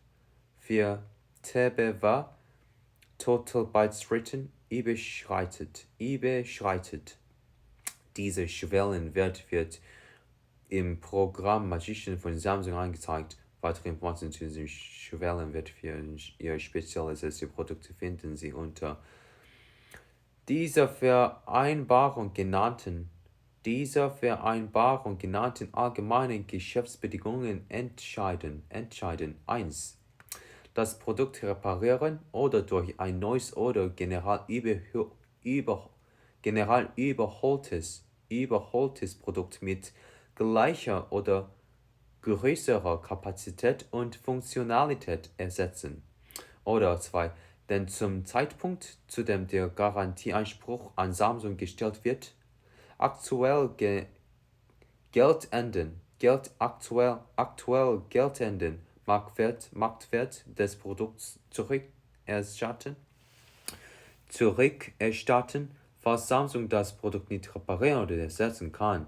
für TBW Total Bytes Written überschreitet. Dieser Schwellenwert wird im Programm Magician von Samsung angezeigt. Weitere Informationen zu diesem Schwellenwert für Ihr spezielles SSD-Produkt finden Sie unter dieser Vereinbarung genannten allgemeinen Geschäftsbedingungen entscheiden. 1. Das Produkt reparieren oder durch ein neues oder general überholtes Produkt mit gleicher oder größerer Kapazität und Funktionalität ersetzen. Oder 2. Denn zum Zeitpunkt, zu dem der Garantieanspruch an Samsung gestellt wird, aktuell geltenden Marktwert des Produkts zurückerstatten, falls Samsung das Produkt nicht reparieren oder ersetzen kann.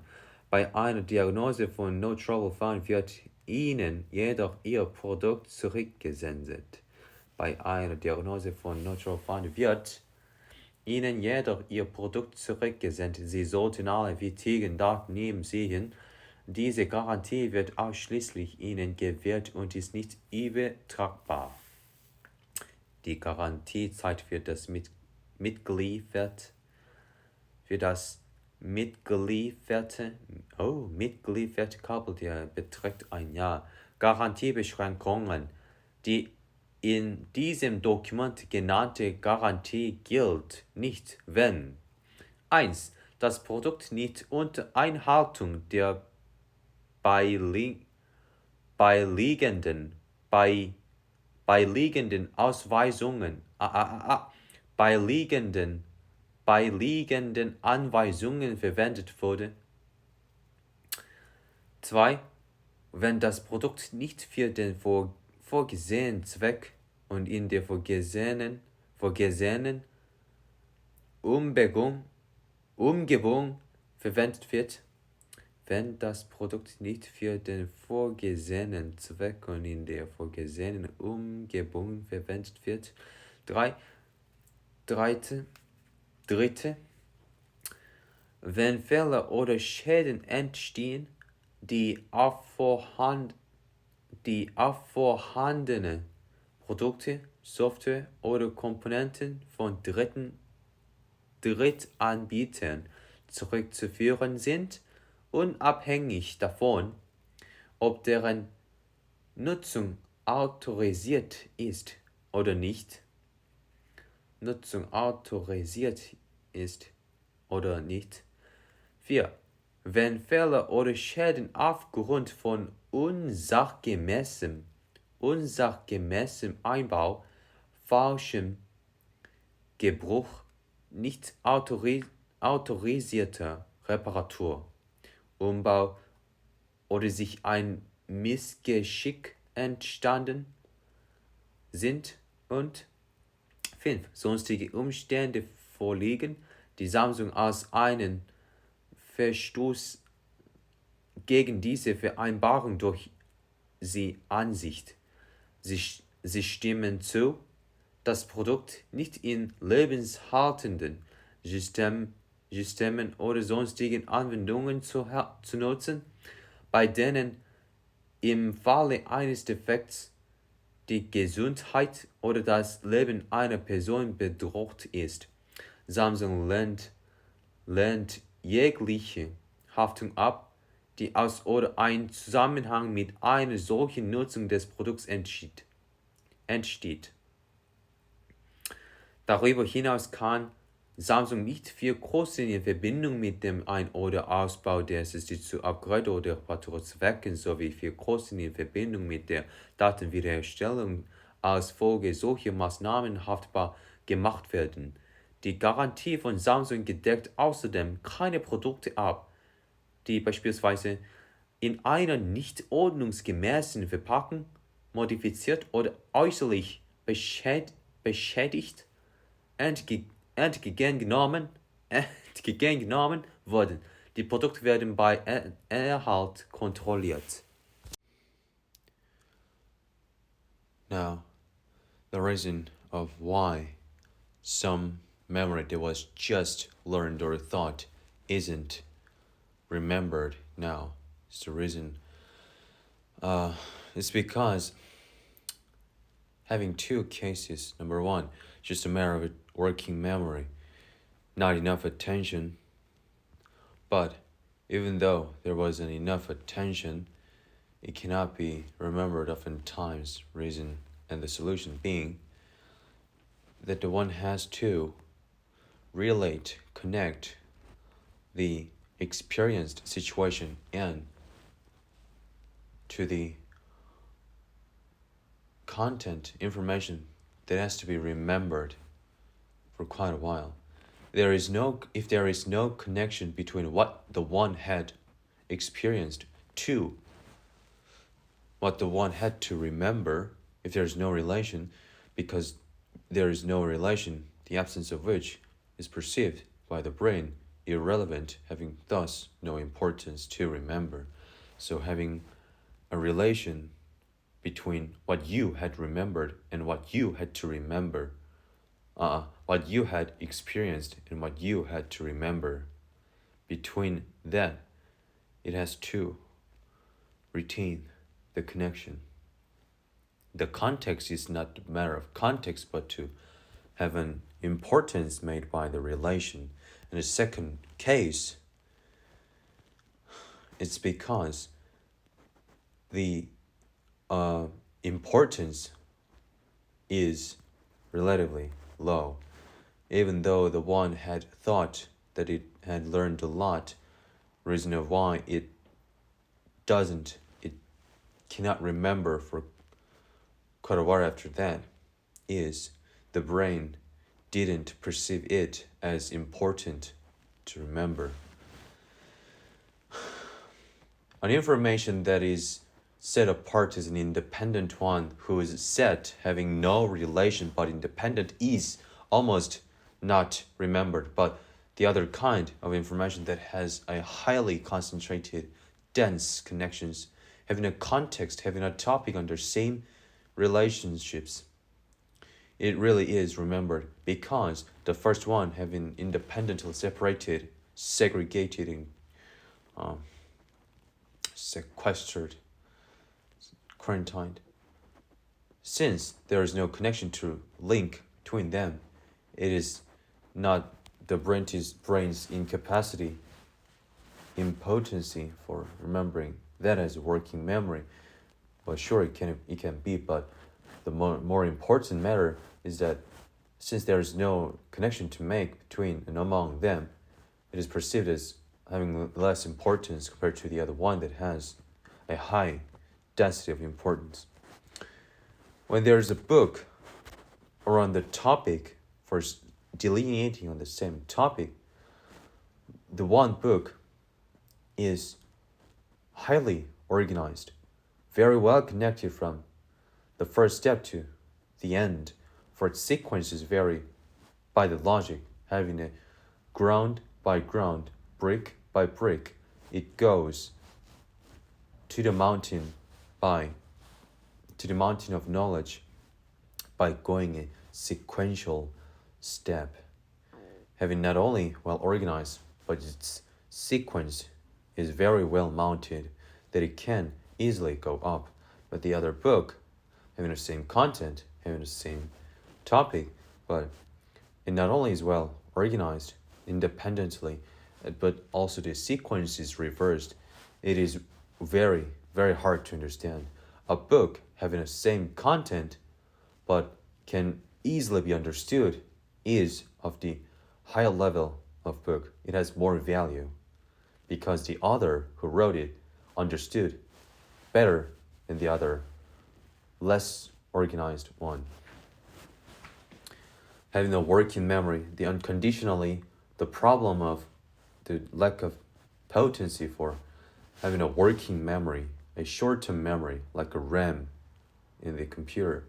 Bei einer Diagnose von No Trouble Found wird Ihnen jedoch Ihr Produkt zurückgesendet. Bei einer Diagnose von No Trouble Found wird Ihnen jedoch Ihr Produkt zurückgesendet. Sie sollten alle wichtigen Daten neben sehen. Diese Garantie wird ausschließlich Ihnen gewährt und ist nicht übertragbar. Die Garantiezeit für das mitgelieferte Kabel beträgt ein Jahr. Garantiebeschränkungen. Die in diesem Dokument genannte Garantie gilt nicht, wenn 1. Das Produkt nicht unter Einhaltung der beiliegenden Anweisungen verwendet wurde. 2. Wenn das Produkt nicht für den vorgesehenen Zweck und in der vorgesehenen Umgebung verwendet wird, wenn das Produkt nicht für den vorgesehenen Zweck und in der vorgesehenen Umgebung verwendet wird. Dritte, wenn Fehler oder Schäden entstehen, die auf vorhandene Produkte, Software oder Komponenten von Drittanbietern zurückzuführen sind, unabhängig davon, ob deren Nutzung autorisiert ist oder nicht. Nutzung autorisiert ist oder nicht. 4. Wenn Fehler oder Schäden aufgrund von unsachgemäßem Einbau, falschem Gebrauch, nicht autorisierter Reparatur, Umbau oder sich ein Missgeschick entstanden sind, und 5. Sonstige Umstände vorliegen, die Samsung als einen Verstoß gegen diese Vereinbarung durch sie Ansicht. Sie stimmen zu, das Produkt nicht in lebenshaltenden Systemen oder sonstigen Anwendungen zu nutzen, bei denen im Falle eines Defekts die Gesundheit oder das Leben einer Person bedroht ist. Samsung lehnt jegliche Haftung ab, die aus oder ein Zusammenhang mit einer solchen Nutzung des Produkts entsteht. Darüber hinaus kann Samsung nicht für Kosten in Verbindung mit dem Ein- oder Ausbau der SSD zu Upgrade oder Reparaturzwecken sowie für Kosten in Verbindung mit der Datenwiederherstellung als Folge solcher Maßnahmen haftbar gemacht werden. Die Garantie von Samsung deckt außerdem keine Produkte ab, die beispielsweise in einer nicht ordnungsgemäßen Verpackung modifiziert oder äußerlich beschädigt entgegengenommen wurden. Die Produkte werden bei Erhalt kontrolliert. Now, the reason of why some memory that was just learned or thought isn't remembered now is the reason. It's because having two cases. Number one, just a matter of working memory, not enough attention. But even though there wasn't enough attention, it cannot be remembered oftentimes. Reason and the solution being that the one has to connect the experienced situation and to the content information that has to be remembered for quite a while. If there is no connection between what the one had experienced to what the one had to remember, if there is no relation, because there is no relation, the absence of which is perceived by the brain irrelevant, having thus no importance to remember. So having a relation between what you had remembered and what you had to remember, what you had experienced and what you had to remember, between that, it has to retain the connection. The context is not a matter of context, but to have an importance made by the relation. In the second case, it's because the importance is relatively low. Even though the one had thought that it had learned a lot, reason of why it cannot remember for quite a while after that is the brain didn't perceive it as important to remember. An information that is set apart as an independent one who is set having no relation but independent is almost not remembered, but the other kind of information that has a highly concentrated, dense connections, having a context, having a topic under same relationships, it really is remembered because the first one having independently separated, segregated, and sequestered, quarantined. Since there is no connection to link between them, it is not the brain's incapacity, impotency for remembering that as a working memory. But sure, it can be, but the more important matter is that since there is no connection to make between and among them, it is perceived as having less importance compared to the other one that has a high density of importance. When there's a book or on the topic for delineating on the same topic, the one book is highly organized, very well connected from the first step to the end, for its sequences vary by the logic, having a ground by ground, brick by brick, it goes to the mountain of knowledge by going a sequential step, having not only well organized, but its sequence is very well mounted that it can easily go up. But the other book, having the same content, having the same topic, but it not only is well organized independently, but also the sequence is reversed. It is very, very hard to understand. A book having the same content, but can easily be understood, is of the higher level of book. It has more value because the author who wrote it understood better than the other, less organized one. Having a working memory, the problem of the lack of potency for having a working memory, a short-term memory like a RAM in the computer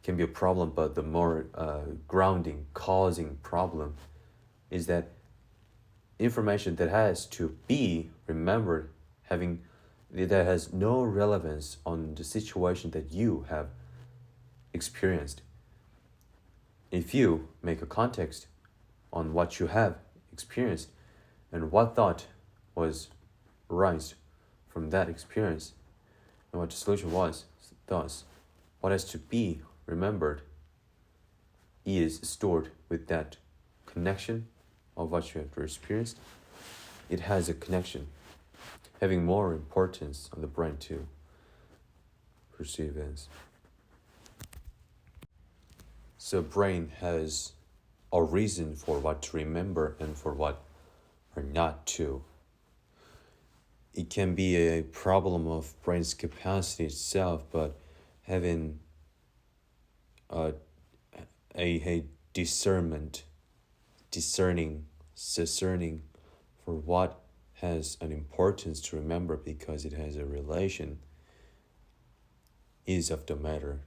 can be a problem, but the more grounding, causing problem is that information that has to be remembered that has no relevance on the situation that you have experienced. If you make a context on what you have experienced and what thought was arised from that experience and what the solution was, thus what has to be remembered is stored with that connection of what you have experienced. It has a connection, having more importance on the brain to perceive as. So brain has a reason for what to remember and for what or not to. It can be a problem of brain's capacity itself, but having a discerning for what has an importance to remember because it has a relation is of the matter,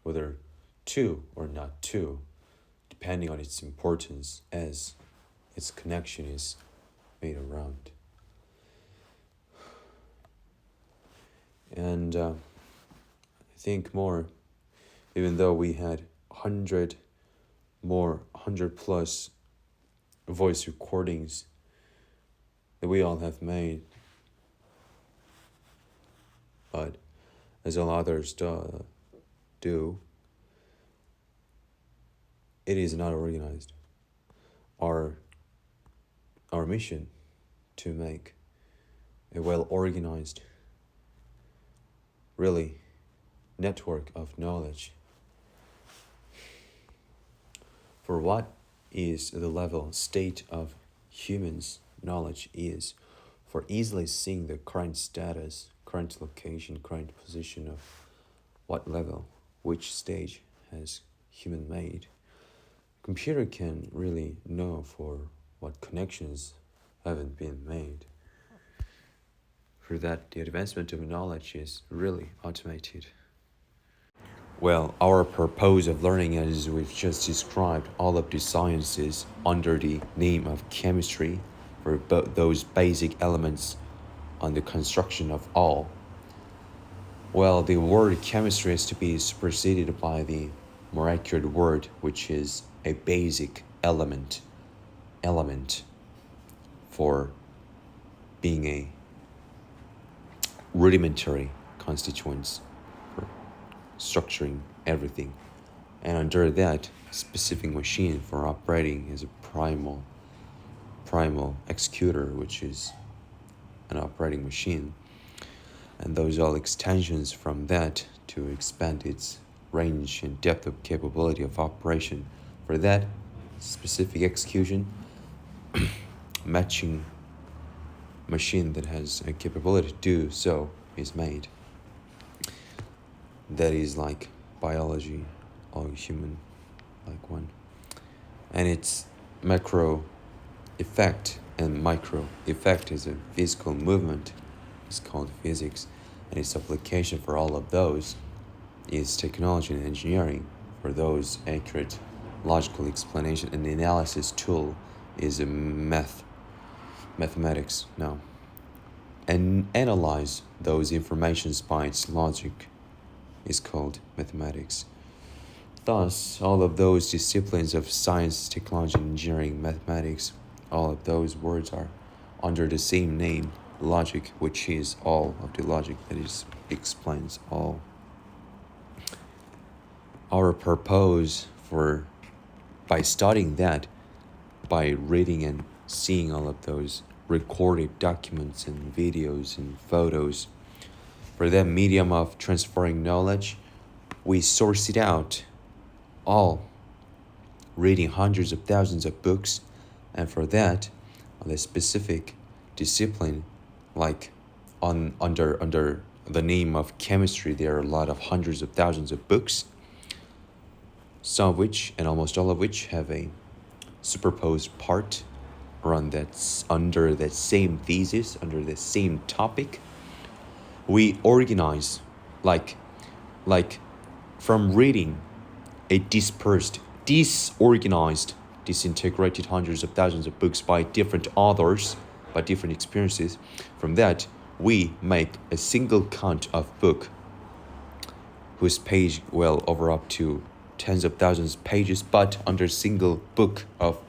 whether to or not to, depending on its importance as its connection is made around. And I think more, even though we had 100 plus voice recordings that we all have made, but as all others do, it is not organized. Our mission to make a well-organized, really, network of knowledge for what is the level, state of humans' knowledge is, for easily seeing the current status, current location, current position of what level, which stage has human made. Computer can really know for what connections haven't been made. For that, the advancement of knowledge is really automated. Well, our purpose of learning, as we've just described, all of the sciences under the name of chemistry, for those basic elements on the construction of all. Well, the word chemistry is to be superseded by the more accurate word, which is a basic element for being a rudimentary constituents for structuring everything. And under that, specific machine for operating is a primal executor, which is an operating machine. And those are extensions from that to expand its range and depth of capability of operation. For that specific execution, matching machine that has a capability to do so is made. That is like biology or human like one. And its macro effect and micro effect is a physical movement. It's called physics, and its application for all of those is technology and engineering. For those accurate logical explanation and analysis tool is a mathematics now. And analyze those informations by its logic is called mathematics. Thus, all of those disciplines of science, technology, engineering, mathematics, all of those words are under the same name, logic, which is all of the logic that explains all. Our purpose by studying that, by reading and seeing all of those recorded documents and videos and photos, for that medium of transferring knowledge, we source it out, all reading hundreds of thousands of books, and for that, on the specific discipline, like under the name of chemistry, there are a lot of hundreds of thousands of books, some of which and almost all of which have a superposed part under that same thesis, under the same topic. We organize like from reading a disorganized, disintegrated hundreds of thousands of books by different authors, by different experiences. From that, we make a single count of book whose page well over up to tens of thousands of pages, but under single book of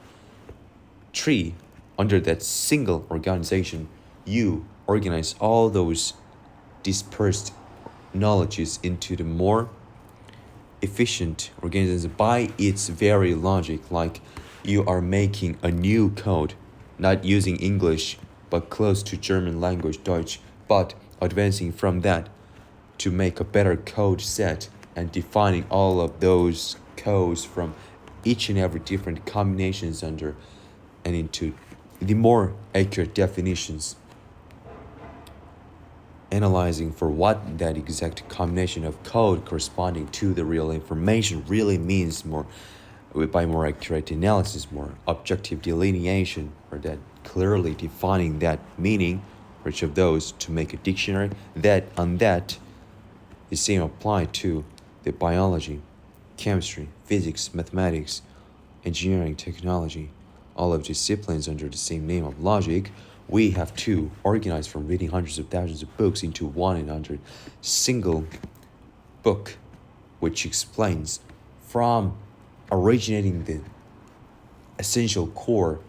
tree, under that single organization, you organize all those dispersed knowledges into the more efficient organisms by its very logic, like you are making a new code, not using English, but close to German language, Deutsch, but advancing from that to make a better code set and defining all of those codes from each and every different combinations under and into the more accurate definitions, analyzing for what that exact combination of code corresponding to the real information really means, by more accurate analysis, more objective delineation, or that clearly defining that meaning for each of those to make a dictionary. That is same applied to the biology, chemistry, physics, mathematics, engineering, technology, all of disciplines under the same name of logic. We have to organize from reading hundreds of thousands of books into one and under single book, which explains from originating the essential core,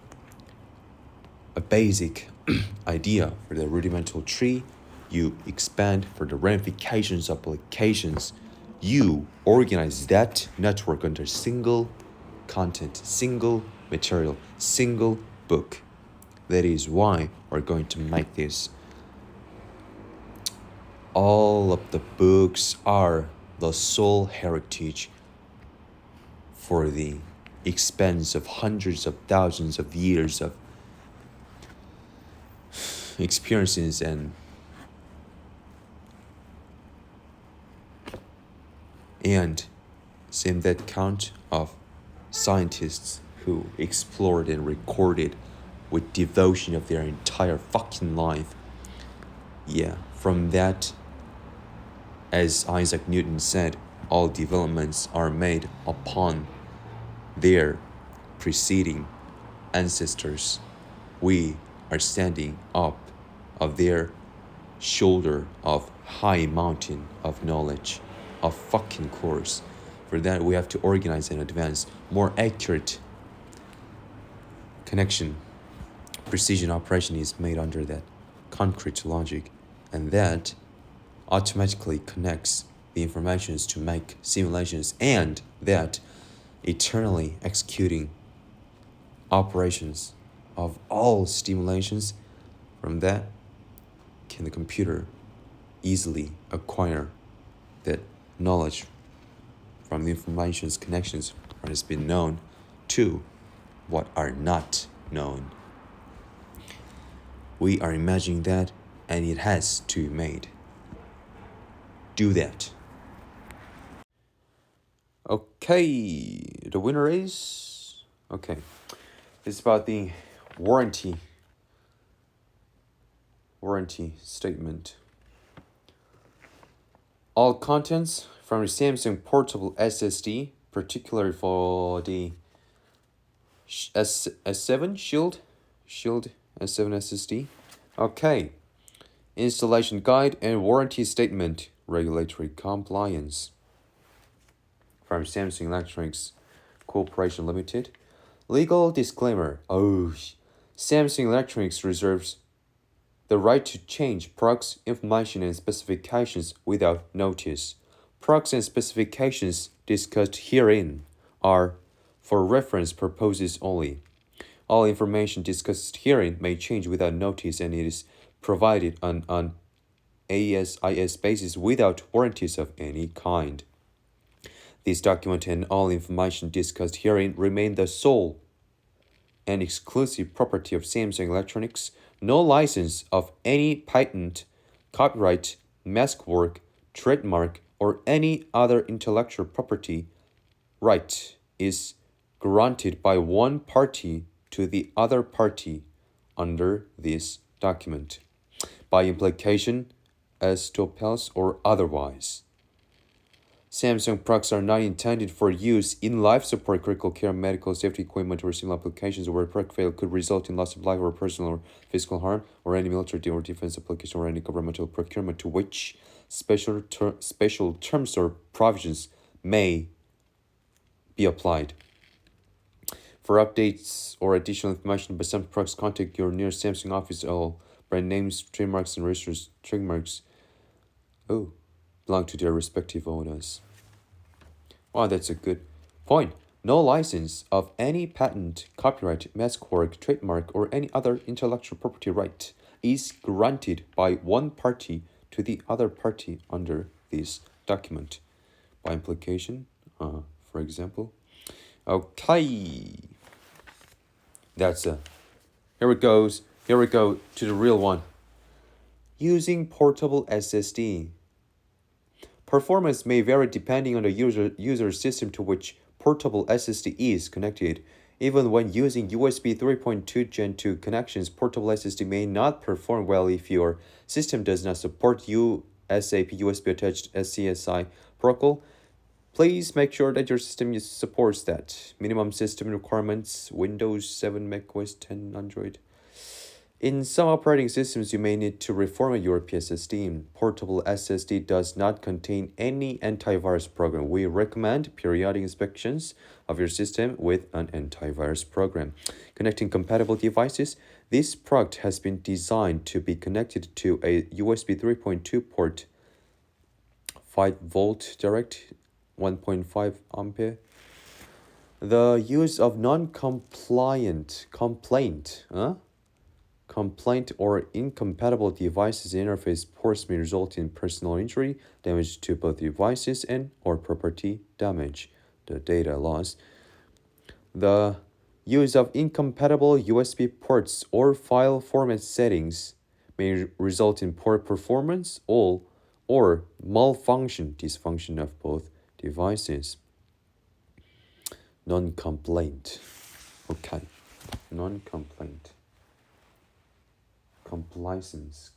a basic idea for the rudimental tree. You expand for the ramifications, applications. You organize that network under single content, single material, single book. That is why we're going to make this. All of the books are the sole heritage for the expense of hundreds of thousands of years of experiences and same that count of scientists who explored and recorded with devotion of their entire fucking life Yeah, from that, as Isaac Newton said, all developments are made upon their preceding ancestors. We are standing up of their shoulder of high mountain of knowledge, of fucking course. For that, we have to organize and advance more accurate connection. Precision operation is made under that concrete logic, and that automatically connects the informations to make simulations, and that eternally executing operations of all stimulations. From that, can the computer easily acquire that knowledge from the information's connections what has been known to what are not known. We are imagining that, and it has to be made. Do that. Okay, the winner is... Okay, it's about the warranty statement. All contents from the Samsung portable SSD, particularly for the S7 Shield S7 SSD. Okay. Installation guide and warranty statement. Regulatory compliance. From Samsung Electronics Corporation Limited. Legal disclaimer. Samsung Electronics reserves the right to change products, information, and specifications without notice. Products and specifications discussed herein are for reference purposes only. All information discussed herein may change without notice, and it is provided on an ASIS basis without warranties of any kind. This document and all information discussed herein remain the sole and exclusive property of Samsung Electronics. No license of any patent, copyright, mask work, trademark, or any other intellectual property right is granted by one party to the other party under this document, by implication, estoppels, or otherwise. Samsung products are not intended for use in life support, critical care, medical safety equipment, or similar applications where product failure could result in loss of life or personal or physical harm, or any military or defense application, or any governmental procurement to which special terms or provisions may be applied. For updates or additional information about some products, contact your nearest Samsung office. All brand names, trademarks, and registered trademarks belong to their respective owners. Wow, that's a good point. No license of any patent, copyright, mask work, trademark, or any other intellectual property right is granted by one party to the other party under this document. By implication, for example. Okay. That's here we go to the real one. Using portable SSD. Performance may vary depending on the user system to which portable SSD is connected. Even when using USB 3.2 Gen 2 connections, portable SSD may not perform well if your system does not support USAP USB attached SCSI protocol. Please make sure that your system supports that. Minimum system requirements: Windows 7, macOS 10, Android. In some operating systems, you may need to reformat your PSSD. Portable SSD does not contain any antivirus program. We recommend periodic inspections of your system with an antivirus program. Connecting compatible devices. This product has been designed to be connected to a USB 3.2 port, 5-volt direct, 1.5 ampere. The use of non-compliant complaint or incompatible devices interface ports may result in personal injury, damage to both devices, and or property damage, the data loss. The use of incompatible USB ports or file format settings may result in poor performance or dysfunction of both devices. Non-complaint. Okay, non-complaint. Complacence.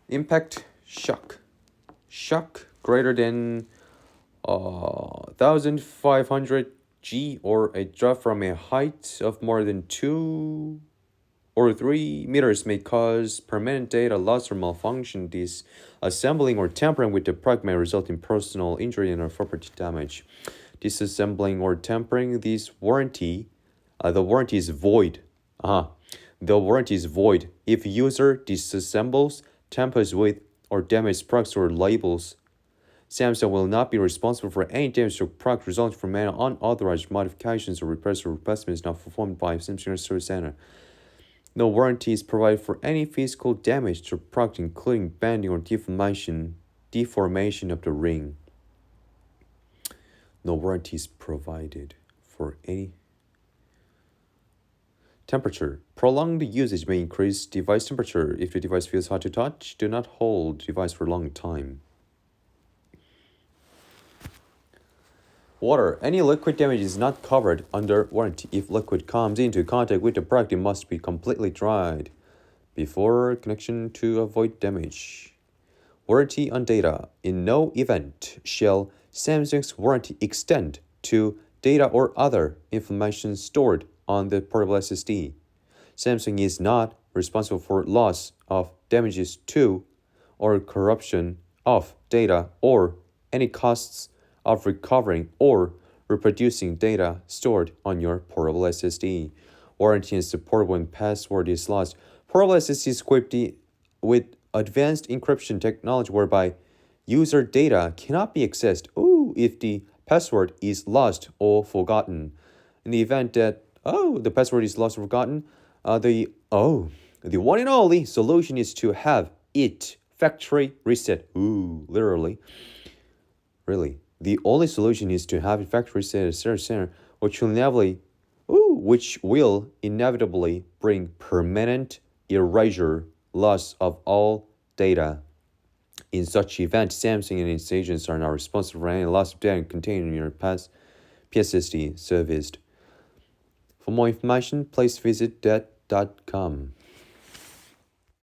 Impact shock. Shock greater than 1500 G or a drop from a height of more than 2 or 3 meters may cause permanent data loss or malfunction. Disassembling or tampering with the product may result in personal injury and property damage. Disassembling or tampering the warranty is void. The warranty is void if user disassembles, tampers with, or damages products or labels. Samsung will not be responsible for any damage to product resulting from any unauthorized modifications or repairs or replacements not performed by Samsung Service Center. No warranty is provided for any physical damage to product, including bending or deformation of the ring. No warranty is provided for any temperature. Prolonged usage may increase device temperature. If the device feels hot to touch, do not hold the device for a long time. Water. Any liquid damage is not covered under warranty. If liquid comes into contact with the product, it must be completely dried before connection to avoid damage. Warranty on data. In no event shall Samsung's warranty extend to data or other information stored on the portable SSD. Samsung is not responsible for loss of damages to or corruption of data or any costs of recovering or reproducing data stored on your portable SSD. Warranty is supported when password is lost. Portable SSD is equipped with advanced encryption technology whereby user data cannot be accessed if the password is lost or forgotten. In the event that the password is lost or forgotten, the one and only solution is to have it factory reset. Literally. Really. The only solution is to have it factory reset at Service Center, which will inevitably bring permanent erasure, loss of all data. In such event, Samsung and its agents are not responsible for any loss of data contained in your PSSD serviced. For more information, please visit that.com.